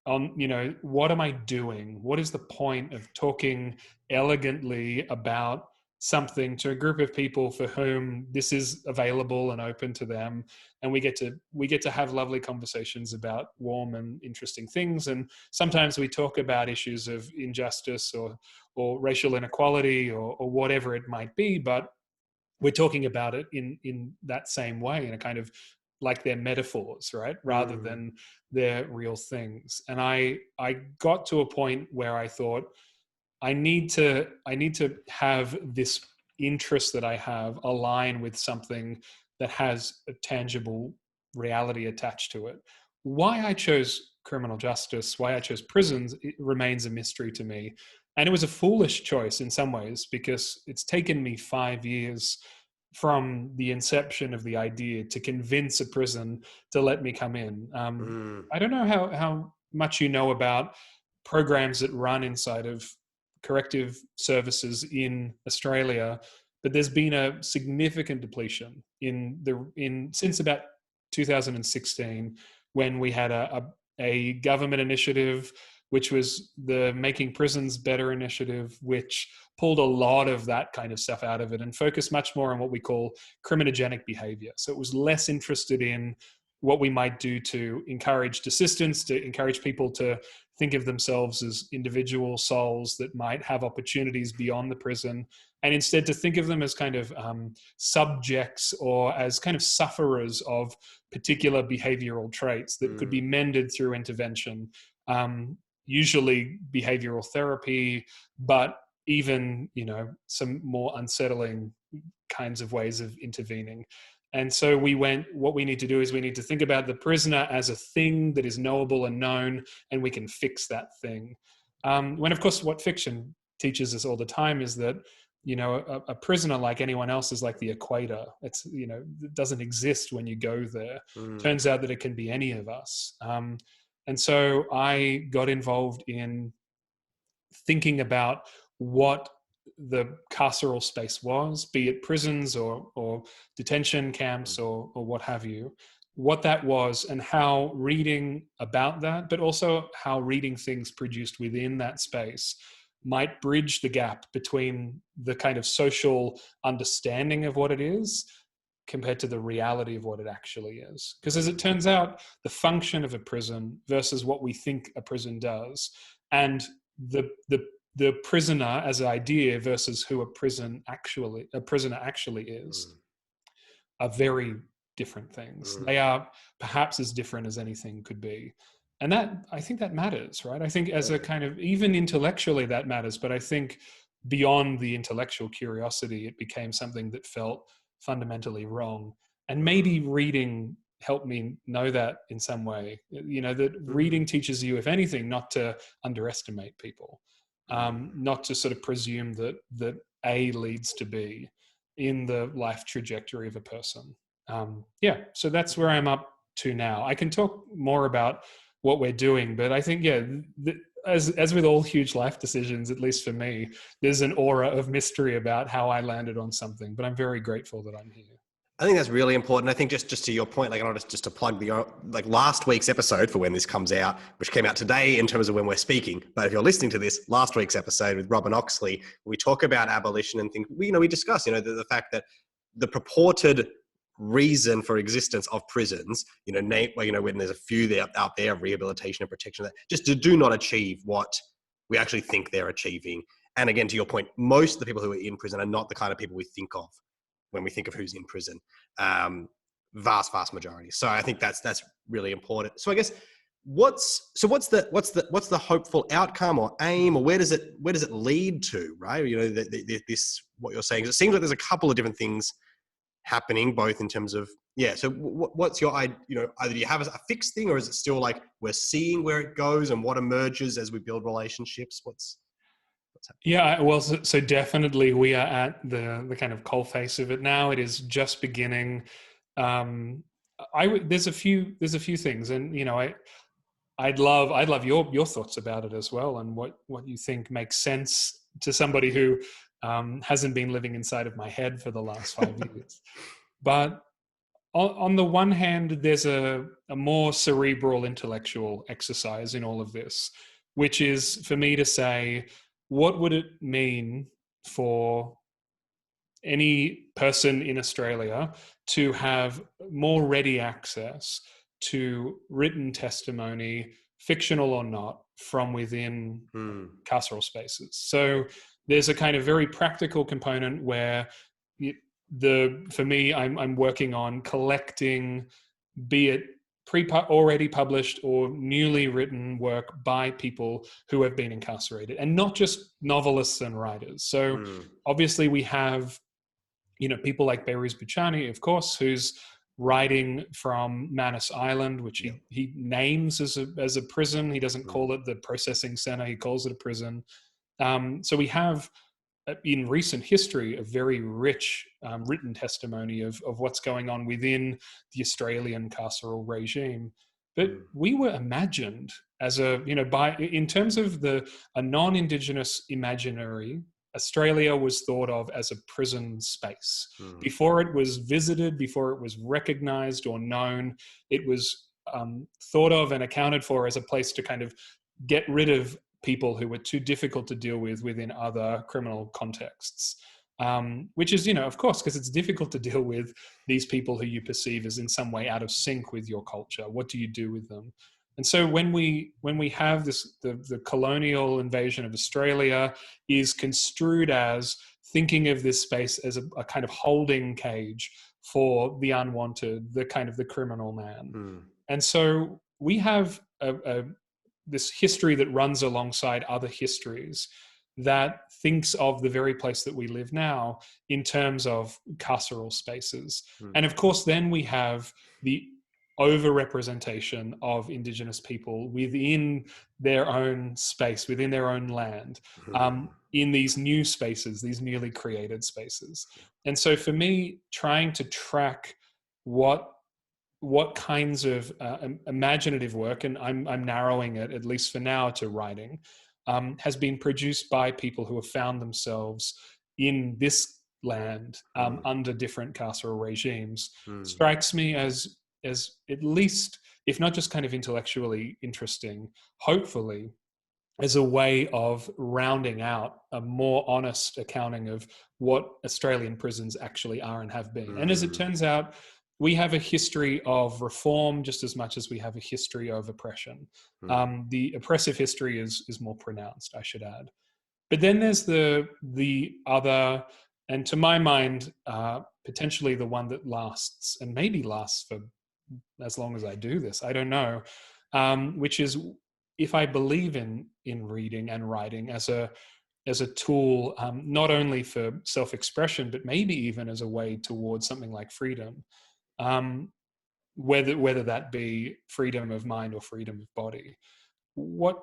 what am I doing? What is the point of talking elegantly about something to a group of people for whom this is available and open to them, and we get to have lovely conversations about warm and interesting things, and sometimes we talk about issues of injustice or racial inequality or whatever it might be, but we're talking about it in that same way, in a kind of like they're metaphors, right? Rather than they're real things. And I got to a point where I thought, I need to have this interest that I have align with something that has a tangible reality attached to it. Why I chose criminal justice, why I chose prisons, it remains a mystery to me. And it was a foolish choice in some ways, because it's taken me 5 years from the inception of the idea to convince a prison to let me come in. I don't know how much you know about programs that run inside of corrective services in Australia, but there's been a significant depletion since about 2016, when we had a a government initiative, which was the Making Prisons Better initiative, which pulled a lot of that kind of stuff out of it and focused much more on what we call criminogenic behavior. So it was less interested in what we might do to encourage desistance, to encourage people to think of themselves as individual souls that might have opportunities beyond the prison, and instead to think of them as kind of subjects or as kind of sufferers of particular behavioral traits that could be mended through intervention, usually behavioral therapy, but even, some more unsettling kinds of ways of intervening. And so what we need to do is we need to think about the prisoner as a thing that is knowable and known, and we can fix that thing. When, of course, what fiction teaches us all the time is that, a prisoner, like anyone else, is like the equator. It's, it doesn't exist when you go there. Turns out that it can be any of us. And so I got involved in thinking about what the carceral space was, be it prisons or detention camps or what have you, what that was and how reading about that, but also how reading things produced within that space might bridge the gap between the kind of social understanding of what it is compared to the reality of what it actually is. Because as it turns out, the function of a prison versus what we think a prison does, and the prisoner as an idea versus who a prisoner actually is, are very different things. They are perhaps as different as anything could be. And I think that matters, right? I think as a kind of, even intellectually that matters, but I think beyond the intellectual curiosity, it became something that felt fundamentally wrong. And maybe reading helped me know that in some way, that reading teaches you, if anything, not to underestimate people, not to sort of presume that A leads to B in the life trajectory of a person. So that's where I'm up to now. I can talk more about what we're doing, but I think, as with all huge life decisions, at least for me, there's an aura of mystery about how I landed on something, but I'm very grateful that I'm here. I think that's really important. I think just to your point, like, I want just to plug last week's episode for when this comes out, which came out today in terms of when we're speaking. But if you're listening to this, last week's episode with Robin Oxley, we talk about abolition and things. We discuss, the fact that the purported reason for existence of prisons, when there's a few out there of rehabilitation and protection that just do not achieve what we actually think they're achieving. And again, to your point, most of the people who are in prison are not the kind of people we think of when we think of who's in prison. Vast majority. So I think that's really important. So I guess what's the hopeful outcome or aim, or where does it lead to, right? This what you're saying. It seems like there's a couple of different things happening, both in terms of so what's your either do you have a fixed thing, or is it still like we're seeing where it goes and what emerges as we build relationships? What's happening? Yeah, well, so definitely we are at the kind of coalface of it now. It is just beginning. There's a few things, and I'd love your thoughts about it as well, and what you think makes sense to somebody who hasn't been living inside of my head for the last 5 years. But on the one hand, there's a more cerebral intellectual exercise in all of this, which is for me to say, what would it mean for any person in Australia to have more ready access to written testimony, fictional or not, from within carceral spaces? So there's a kind of very practical component where for me, I'm working on collecting, be it already published or newly written work by people who have been incarcerated, and not just novelists and writers. So obviously we have, people like Behrouz Boochani, of course, who's writing from Manus Island, which he names as a prison. He doesn't call it the processing center. He calls it a prison. So we have, in recent history, a very rich written testimony of what's going on within the Australian carceral regime. But we were imagined as in terms of a non-Indigenous imaginary, Australia was thought of as a prison space. Before it was visited, before it was recognized or known, it was thought of and accounted for as a place to kind of get rid of people who were too difficult to deal with within other criminal contexts. Which is, of course, because it's difficult to deal with these people who you perceive as in some way out of sync with your culture. What do you do with them? And so when we have this, the colonial invasion of Australia is construed as thinking of this space as a kind of holding cage for the unwanted, the kind of the criminal man. Mm. And so we have this history that runs alongside other histories that thinks of the very place that we live now in terms of carceral spaces. Mm. And of course, then we have the overrepresentation of Indigenous people within their own space, within their own land, in these new spaces, these newly created spaces. And so for me, trying to track what kinds of imaginative work, and I'm narrowing it, at least for now, to writing, has been produced by people who have found themselves in this land under different carceral regimes, strikes me as at least, if not just kind of intellectually interesting, hopefully as a way of rounding out a more honest accounting of what Australian prisons actually are and have been. And as it turns out, we have a history of reform just as much as we have a history of oppression. The oppressive history is more pronounced, I should add. But then there's the other, and to my mind, potentially the one that lasts, and maybe lasts for as long as I do this, I don't know, which is if I believe in reading and writing as a tool, not only for self-expression, but maybe even as a way towards something like freedom. Whether that be freedom of mind or freedom of body. What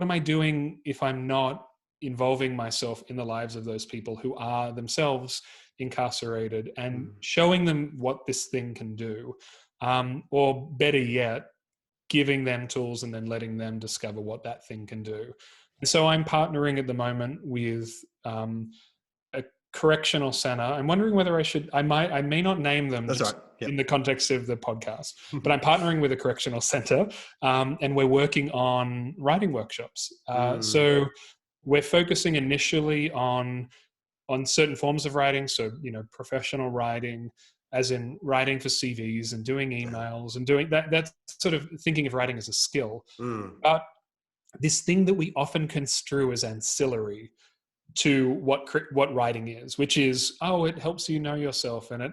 am I doing if I'm not involving myself in the lives of those people who are themselves incarcerated and showing them what this thing can do? Or better yet, giving them tools and then letting them discover what that thing can do. And so I'm partnering at the moment with a correctional center. I'm wondering whether I may not name them. That's right. Yep. In the context of the podcast, but I'm partnering with a correctional center, and we're working on writing workshops. So we're focusing initially on certain forms of writing. So, professional writing, as in writing for CVs and doing emails and doing that. That's sort of thinking of writing as a skill. But this thing that we often construe as ancillary to what writing is, which is, it helps you know yourself, and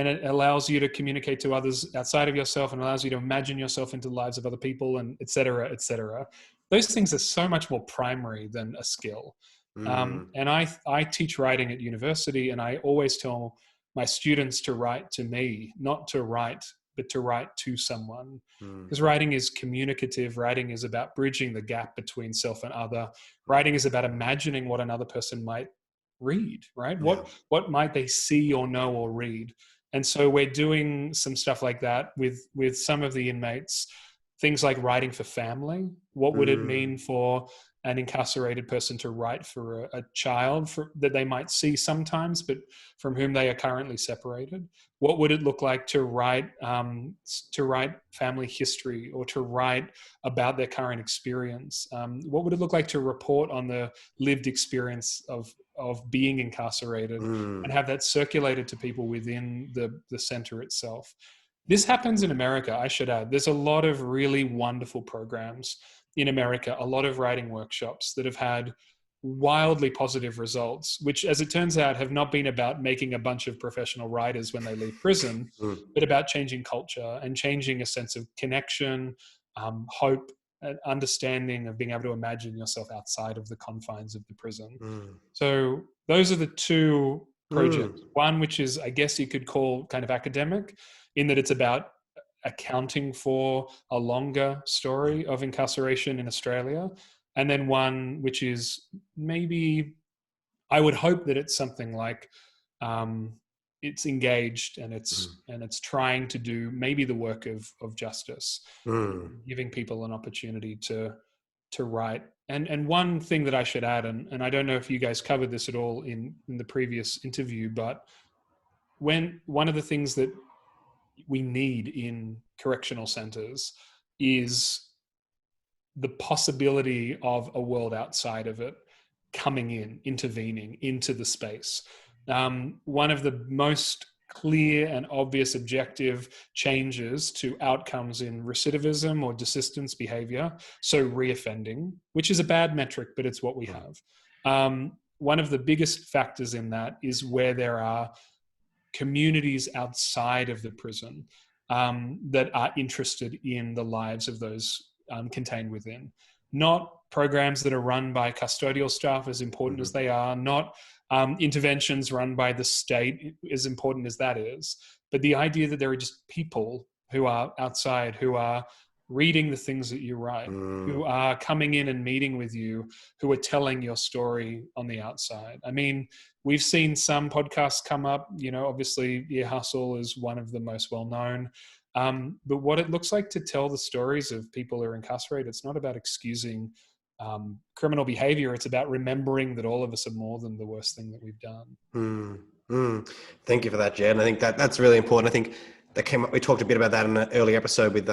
it allows you to communicate to others outside of yourself, and allows you to imagine yourself into the lives of other people, and et cetera, et cetera. Those things are so much more primary than a skill. And I teach writing at university, and I always tell my students to write to me, not to write, but to write to someone. Because writing is communicative. Writing is about bridging the gap between self and other. Writing is about imagining what another person might read, right? Yeah. What might they see or know or read? And so we're doing some stuff like that with some of the inmates, things like writing for family. What would it mean for an incarcerated person to write for a child that they might see sometimes, but from whom they are currently separated? What would it look like to write family history, or to write about their current experience? What would it look like to report on the lived experience of being incarcerated and have that circulated to people within the center itself? This happens in America, I should add. There's a lot of really wonderful programs in America, a lot of writing workshops that have had wildly positive results, which, as it turns out, have not been about making a bunch of professional writers when they leave prison, but about changing culture and changing a sense of connection, hope, and understanding of being able to imagine yourself outside of the confines of the prison. So those are the two projects. One, which is, I guess you could call kind of academic, in that it's about accounting for a longer story of incarceration in Australia. And then one which is maybe, I would hope that it's something like it's engaged and it's trying to do maybe the work of justice, giving people an opportunity to write. And one thing that I should add, and I don't know if you guys covered this at all in the previous interview, but one of the things that we need in correctional centers is the possibility of a world outside of it coming in, intervening into the space. One of the most clear and obvious objective changes to outcomes in recidivism or desistance behavior, so reoffending, which is a bad metric, but it's what we have. One of the biggest factors in that is where there are communities outside of the prison that are interested in the lives of those contained within. Not programs that are run by custodial staff, as important as they are, not interventions run by the state, as important as that is, but the idea that there are just people who are outside, who are reading the things that you write, who are coming in and meeting with you, who are telling your story on the outside. I mean, we've seen some podcasts come up, obviously Ear Hustle is one of the most well-known. But what it looks like to tell the stories of people who are incarcerated, it's not about excusing criminal behavior. It's about remembering that all of us are more than the worst thing that we've done. Thank you for that, Jed. And I think that's really important. I think that came up, we talked a bit about that in an early episode with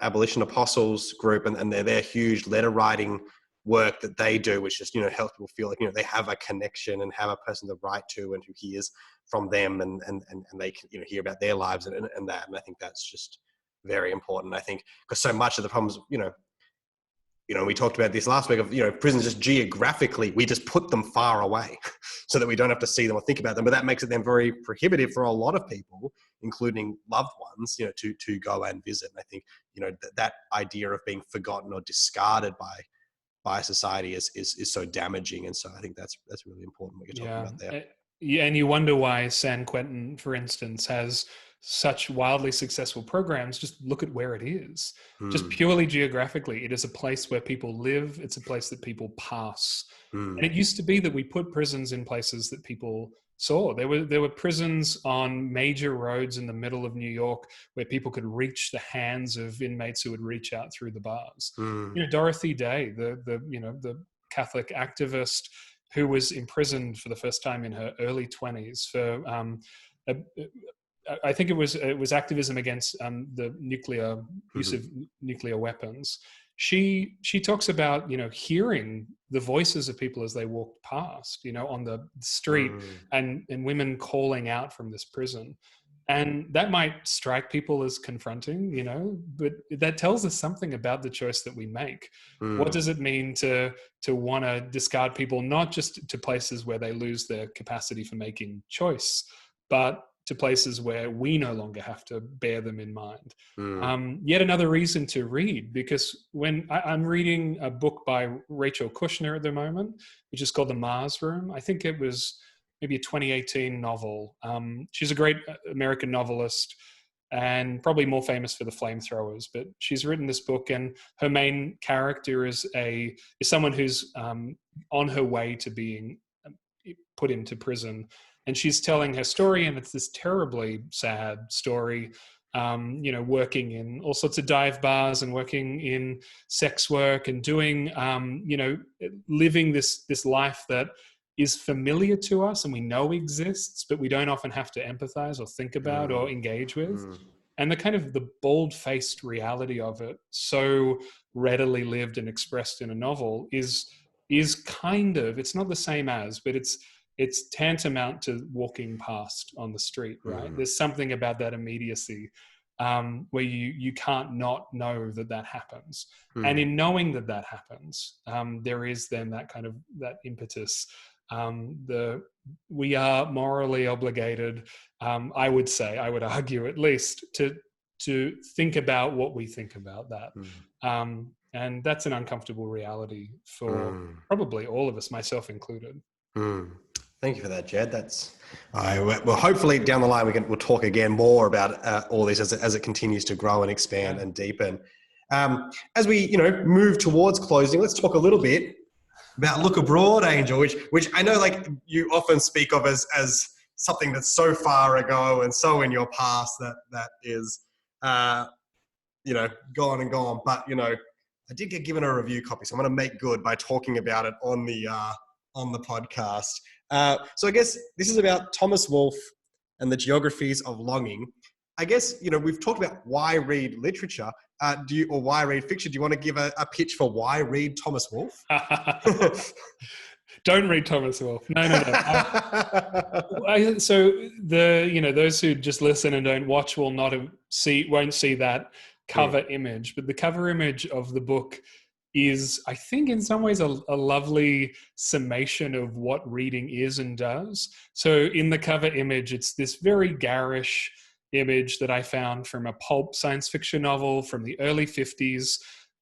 Abolition Apostles group and their huge letter writing work that they do, which just, helps people feel like, they have a connection and have a person to write to and who hears from them and they can, hear about their lives and that. And I think that's just very important. I think because so much of the problems, we talked about this last week of, prisons just geographically, we just put them far away so that we don't have to see them or think about them. But that makes it then very prohibitive for a lot of people, including loved ones, to go and visit. And I think, that idea of being forgotten or discarded by society is so damaging. And so I think that's really important what you're talking about there. Yeah, and you wonder why San Quentin, for instance, has such wildly successful programs. Just look at where it is. Just purely geographically, it is a place where people live. It's a place that people pass. And it used to be that we put prisons in places that people saw. There were prisons on major roads in the middle of New York where people could reach the hands of inmates who would reach out through the bars. Dorothy Day, the Catholic activist who was imprisoned for the first time in her early 20s for I think it was activism against the use of nuclear weapons. She talks about hearing the voices of people as they walked past on the street and women calling out from this prison. And that might strike people as confronting, but that tells us something about the choice that we make. What does it mean to want to discard people, not just to places where they lose their capacity for making choice, but to places where we no longer have to bear them in mind. Yet another reason to read, because when I'm reading a book by Rachel Kushner at the moment, which is called The Mars Room. I think it was maybe a 2018 novel. She's a great American novelist and probably more famous for The Flamethrowers, but she's written this book and her main character is someone who's on her way to being put into prison. And she's telling her story, and it's this terribly sad story, working in all sorts of dive bars and working in sex work and doing, living this life that is familiar to us and we know exists, but we don't often have to empathize or think about or engage with. And the kind of the bold-faced reality of it, so readily lived and expressed in a novel, is kind of, it's not the same as, but it's tantamount to walking past on the street, right? There's something about that immediacy where you can't not know that happens. And in knowing that happens, there is then that kind of, that impetus. We are morally obligated, I would argue at least, to think about what we think about that. And that's an uncomfortable reality for probably all of us, myself included. Thank you for that, Jed. Well, hopefully down the line we'll talk again more about all this as it continues to grow and expand and deepen. As we move towards closing, let's talk a little bit about Look Abroad, Angel, which I know like you often speak of as something that's so far ago and so in your past that is gone and gone. But I did get given a review copy, so I'm going to make good by talking about it on the podcast. So I guess this is about Thomas Wolfe and the Geographies of Longing. I guess, we've talked about why read literature, or why read fiction. Do you want to give a pitch for why read Thomas Wolfe? Don't read Thomas Wolfe. No. So those who just listen and don't watch will won't see that cover image, but the cover image of the book is, I think, in some ways a lovely summation of what reading is and does. So in the cover image, it's this very garish image that I found from a pulp science fiction novel from the early 50s.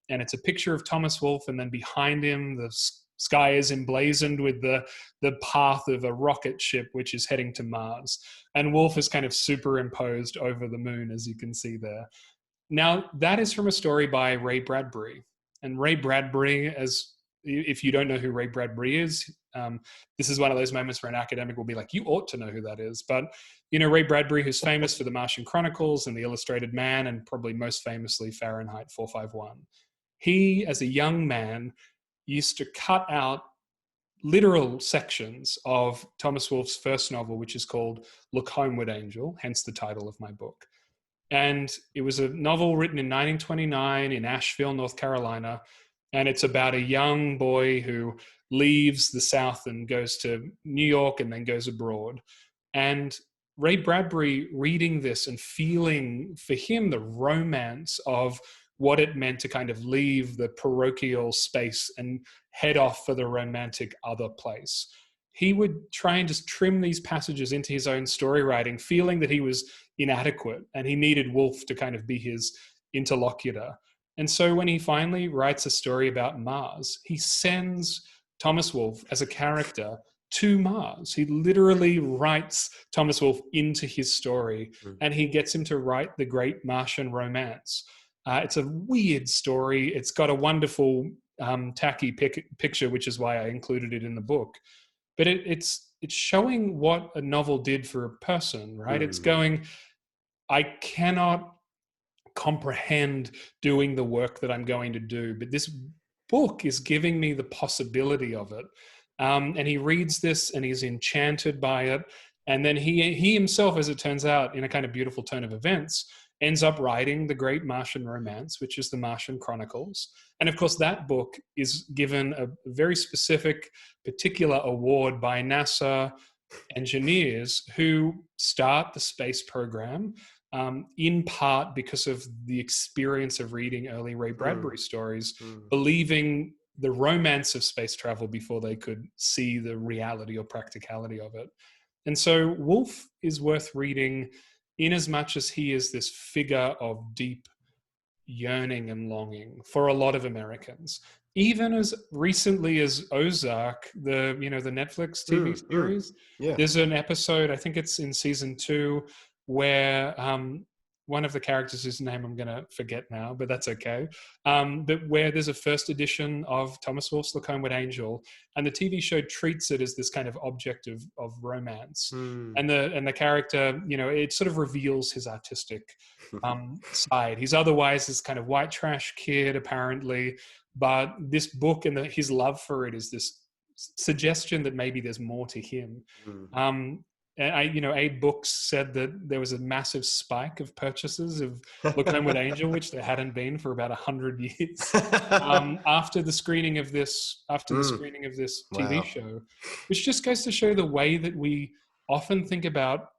And it's a picture of Thomas Wolfe, and then behind him, the sky is emblazoned with the path of a rocket ship which is heading to Mars. And Wolfe is kind of superimposed over the moon, as you can see there. Now, that is from a story by Ray Bradbury. And Ray Bradbury, if you don't know who Ray Bradbury is, this is one of those moments where an academic will be like, you ought to know who that is. But, Ray Bradbury, who's famous for the Martian Chronicles and the Illustrated Man, and probably most famously Fahrenheit 451. He, as a young man, used to cut out literal sections of Thomas Wolfe's first novel, which is called Look Homeward, Angel, hence the title of my book. And it was a novel written in 1929 in Asheville, North Carolina. And it's about a young boy who leaves the South and goes to New York and then goes abroad. And Ray Bradbury reading this and feeling for him the romance of what it meant to kind of leave the parochial space and head off for the romantic other place. He would try and just trim these passages into his own story writing, feeling that he was inadequate and he needed Wolfe to kind of be his interlocutor. And so when he finally writes a story about Mars, he sends Thomas Wolfe as a character to Mars. He literally writes Thomas Wolfe into his story, and he gets him to write the great Martian romance. It's a weird story. It's got a wonderful tacky picture, which is why I included it in the book. But it's showing what a novel did for a person, right? It's going, I cannot comprehend doing the work that I'm going to do, but this book is giving me the possibility of it. And he reads this and he's enchanted by it. And then he himself, as it turns out, in a kind of beautiful turn of events, ends up writing the great Martian romance, which is the Martian Chronicles. And of course, that book is given a very specific, particular award by NASA engineers who start the space program, in part because of the experience of reading early Ray Bradbury stories, believing the romance of space travel before they could see the reality or practicality of it. And so Wolfe is worth reading in as much as he is this figure of deep yearning and longing for a lot of Americans. Even as recently as Ozark, the Netflix TV series, there's an episode, I think it's in season 2, where one of the characters whose name I'm going to forget now, but that's okay. But where there's a first edition of Thomas Wolfe's Look Homeward, Angel, and the TV show treats it as this kind of object of romance. And the character, it sort of reveals his artistic side. He's otherwise this kind of white trash kid, apparently, but this book and his love for it is this suggestion that maybe there's more to him. And Abe Books said that there was a massive spike of purchases of Look Homeward, Angel, which there hadn't been for about 100 years after the screening of this TV show, which just goes to show the way that we often think about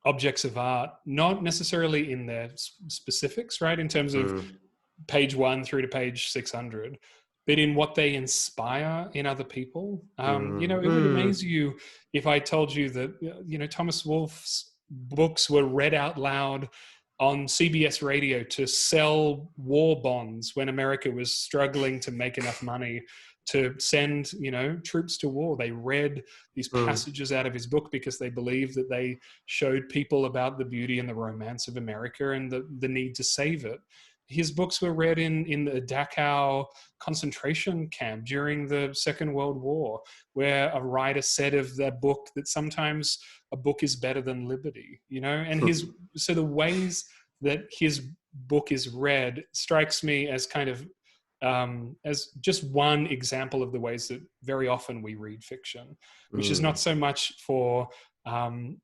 objects of art, not necessarily in their specifics, right, in terms of page 1 through to page 600. But in what they inspire in other people. It would amaze you if I told you that, Thomas Wolfe's books were read out loud on CBS radio to sell war bonds when America was struggling to make enough money to send, troops to war. They read these passages out of his book because they believed that they showed people about the beauty and the romance of America and the need to save it. His books were read in the Dachau concentration camp during the Second World War, where a writer said of that book that sometimes a book is better than liberty, and so the ways that his book is read strikes me as kind of as just one example of the ways that very often we read fiction, which is not so much for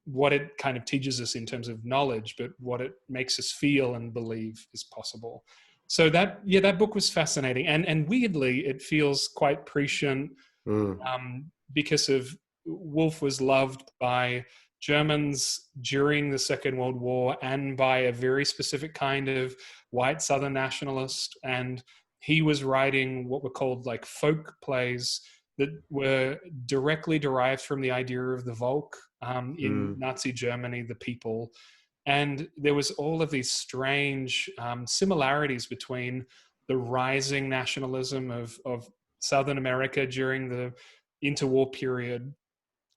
what it kind of teaches us in terms of knowledge, but what it makes us feel and believe is possible. So that book was fascinating. And weirdly, it feels quite prescient because of Wolfe was loved by Germans during the Second World War and by a very specific kind of white Southern nationalist. And he was writing what were called like folk plays that were directly derived from the idea of the Volk in Nazi Germany, the people. And there was all of these strange similarities between the rising nationalism of Southern America during the interwar period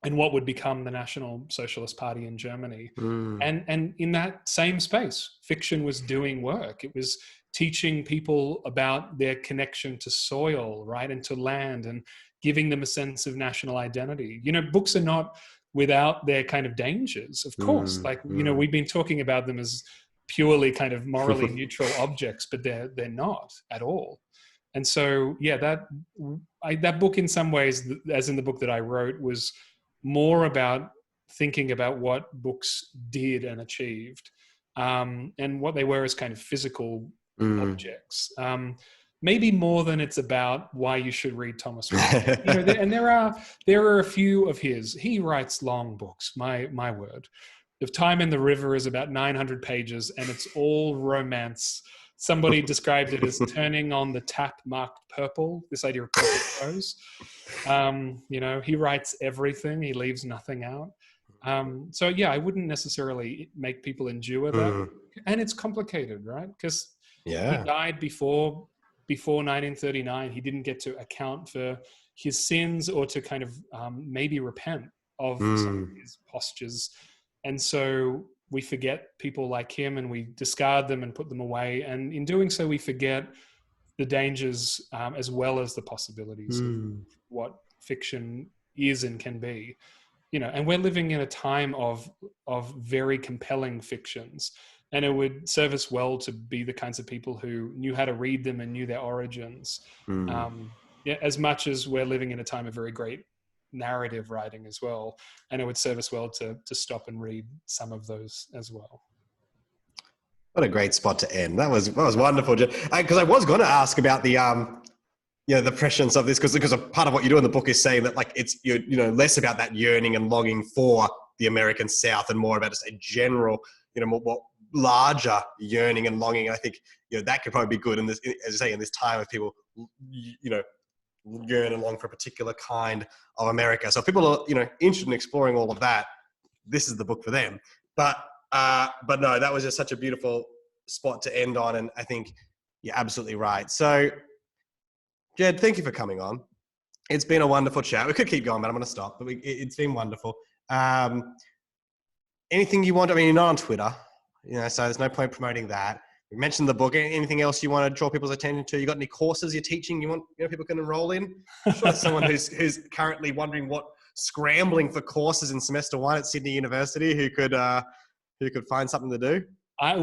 and what would become the National Socialist Party in Germany. And in that same space, fiction was doing work. It was teaching people about their connection to soil, right, and to land, and giving them a sense of national identity. You know, books are not without their kind of dangers, of course. You know, we've been talking about them as purely kind of morally neutral objects, but they're not at all. And so, yeah, that book in some ways, as in the book that I wrote, was more about thinking about what books did and achieved, and what they were as kind of physical objects. Maybe more than it's about why you should read Thomas Wolfe. You know, and there are a few of his. He writes long books. My word, The Time in the River is about 900 pages, and it's all romance. Somebody described it as turning on the tap marked purple. This idea of purple prose. You know, he writes everything. He leaves nothing out. So yeah, I wouldn't necessarily make people endure that. And it's complicated, right? Because he died before 1939. He didn't get to account for his sins or to kind of maybe repent of some of his postures. And so we forget people like him and we discard them and put them away. And in doing so, we forget the dangers as well as the possibilities of what fiction is and can be. You know, and we're living in a time of very compelling fictions. And it would serve us well to be the kinds of people who knew how to read them and knew their origins. As much as we're living in a time of very great narrative writing as well. And it would serve us well to stop and read some of those as well. What a great spot to end. That was wonderful. Because I was going to ask about the the prescience of this, because a part of what you do in the book is saying that like it's less about that yearning and longing for the American South and more about just a general more larger yearning and longing. And I think that could probably be good in this, as you say, in this time of people yearn and long for a particular kind of America. So if people are interested in exploring all of that, this is the book for them. But no, that was just such a beautiful spot to end on, and I think you're absolutely right. So Jed, thank you for coming on. It's been a wonderful chat. We could keep going, but I'm going to stop. But it's been wonderful. Anything you want? I mean, you're not on Twitter, so there's no point promoting that. We mentioned the book. Anything else you want to draw people's attention to? You got any courses you're teaching you want people can enroll in? I'm sure there's someone who's currently wondering scrambling for courses in semester 1 at Sydney University who could find something to do. I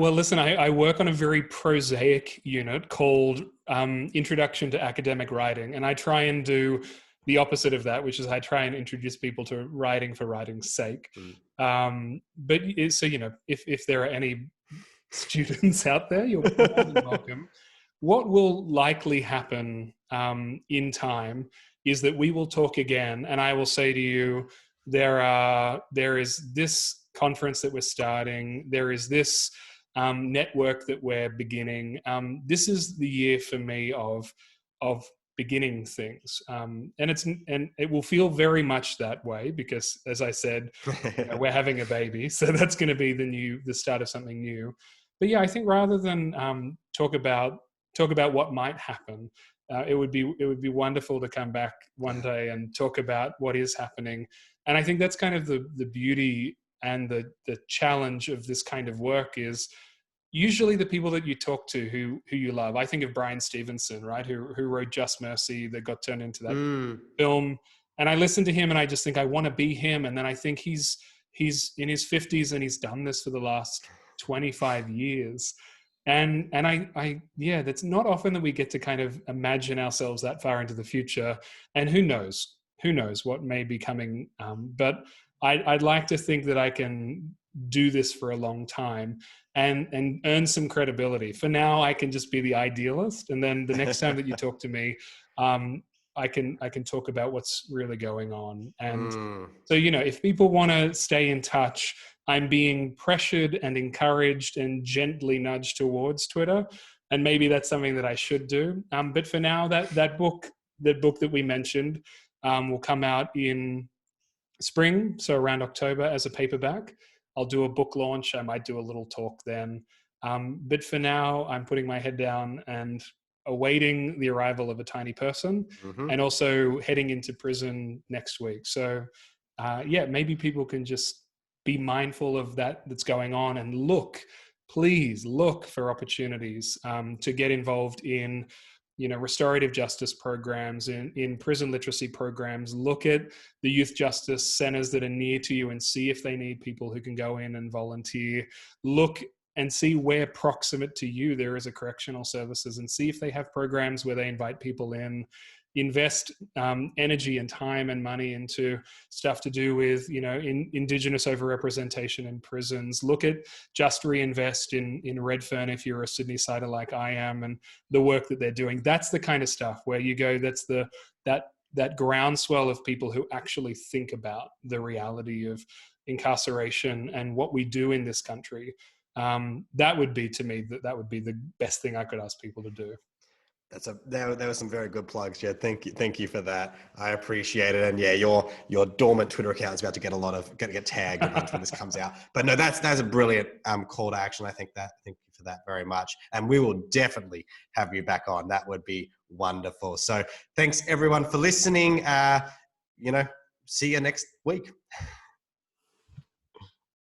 work on a very prosaic unit called Introduction to Academic Writing, and I try and do the opposite of that, which is I try and introduce people to writing for writing's sake. But so, if there are any students out there, you're more than welcome. What will likely happen in time is that we will talk again, and I will say to you, there is this conference that we're starting, there is this network that we're beginning. This is the year for me of beginning things, and it will feel very much that way because, as I said, we're having a baby, so that's going to be the start of something new. But yeah, I think rather than talk about what might happen, it would be wonderful to come back one day and talk about what is happening. And I think that's kind of the beauty and the challenge of this kind of work is usually the people that you talk to who you love. I think of Brian Stevenson, right, who wrote Just Mercy that got turned into that film. And I listen to him and I just think I want to be him. And then I think he's in his 50s and he's done this for the last 25 years. And that's not often that we get to kind of imagine ourselves that far into the future. And who knows what may be coming. But I'd like to think that I can do this for a long time and earn some credibility. For now, I can just be the idealist, and then the next time that you talk to me, I can talk about what's really going on. And so, you know, if people want to stay in touch, I'm being pressured and encouraged and gently nudged towards Twitter, and maybe that's something that I should do. But for now, that book that we mentioned will come out in spring, so around October, as a paperback. I'll do a book launch. I might do a little talk then. But for now, I'm putting my head down and awaiting the arrival of a tiny person, and also heading into prison next week. So yeah, maybe people can just be mindful of that's going on, and please look for opportunities to get involved in, you know, restorative justice programs, in prison literacy programs. Look at the youth justice centers that are near to you and see if they need people who can go in and volunteer. Look and see where proximate to you there is a correctional services, and see if they have programs where they invite people in. Invest energy and time and money into stuff to do with, you know, Indigenous overrepresentation in prisons. Look at Just Reinvest in Redfern if you're a Sydney-sider like I am, and the work that they're doing. That's the kind of stuff where you go, that's that groundswell of people who actually think about the reality of incarceration and what we do in this country. That would be, to me, that would be the best thing I could ask people to do. There were some very good plugs, Jed. Thank you for that. I appreciate it. And yeah, your dormant Twitter account is about to get tagged a bunch when this comes out. But no, that's a brilliant call to action. Thank you for that very much. And we will definitely have you back on. That would be wonderful. So thanks everyone for listening. You know, see you next week.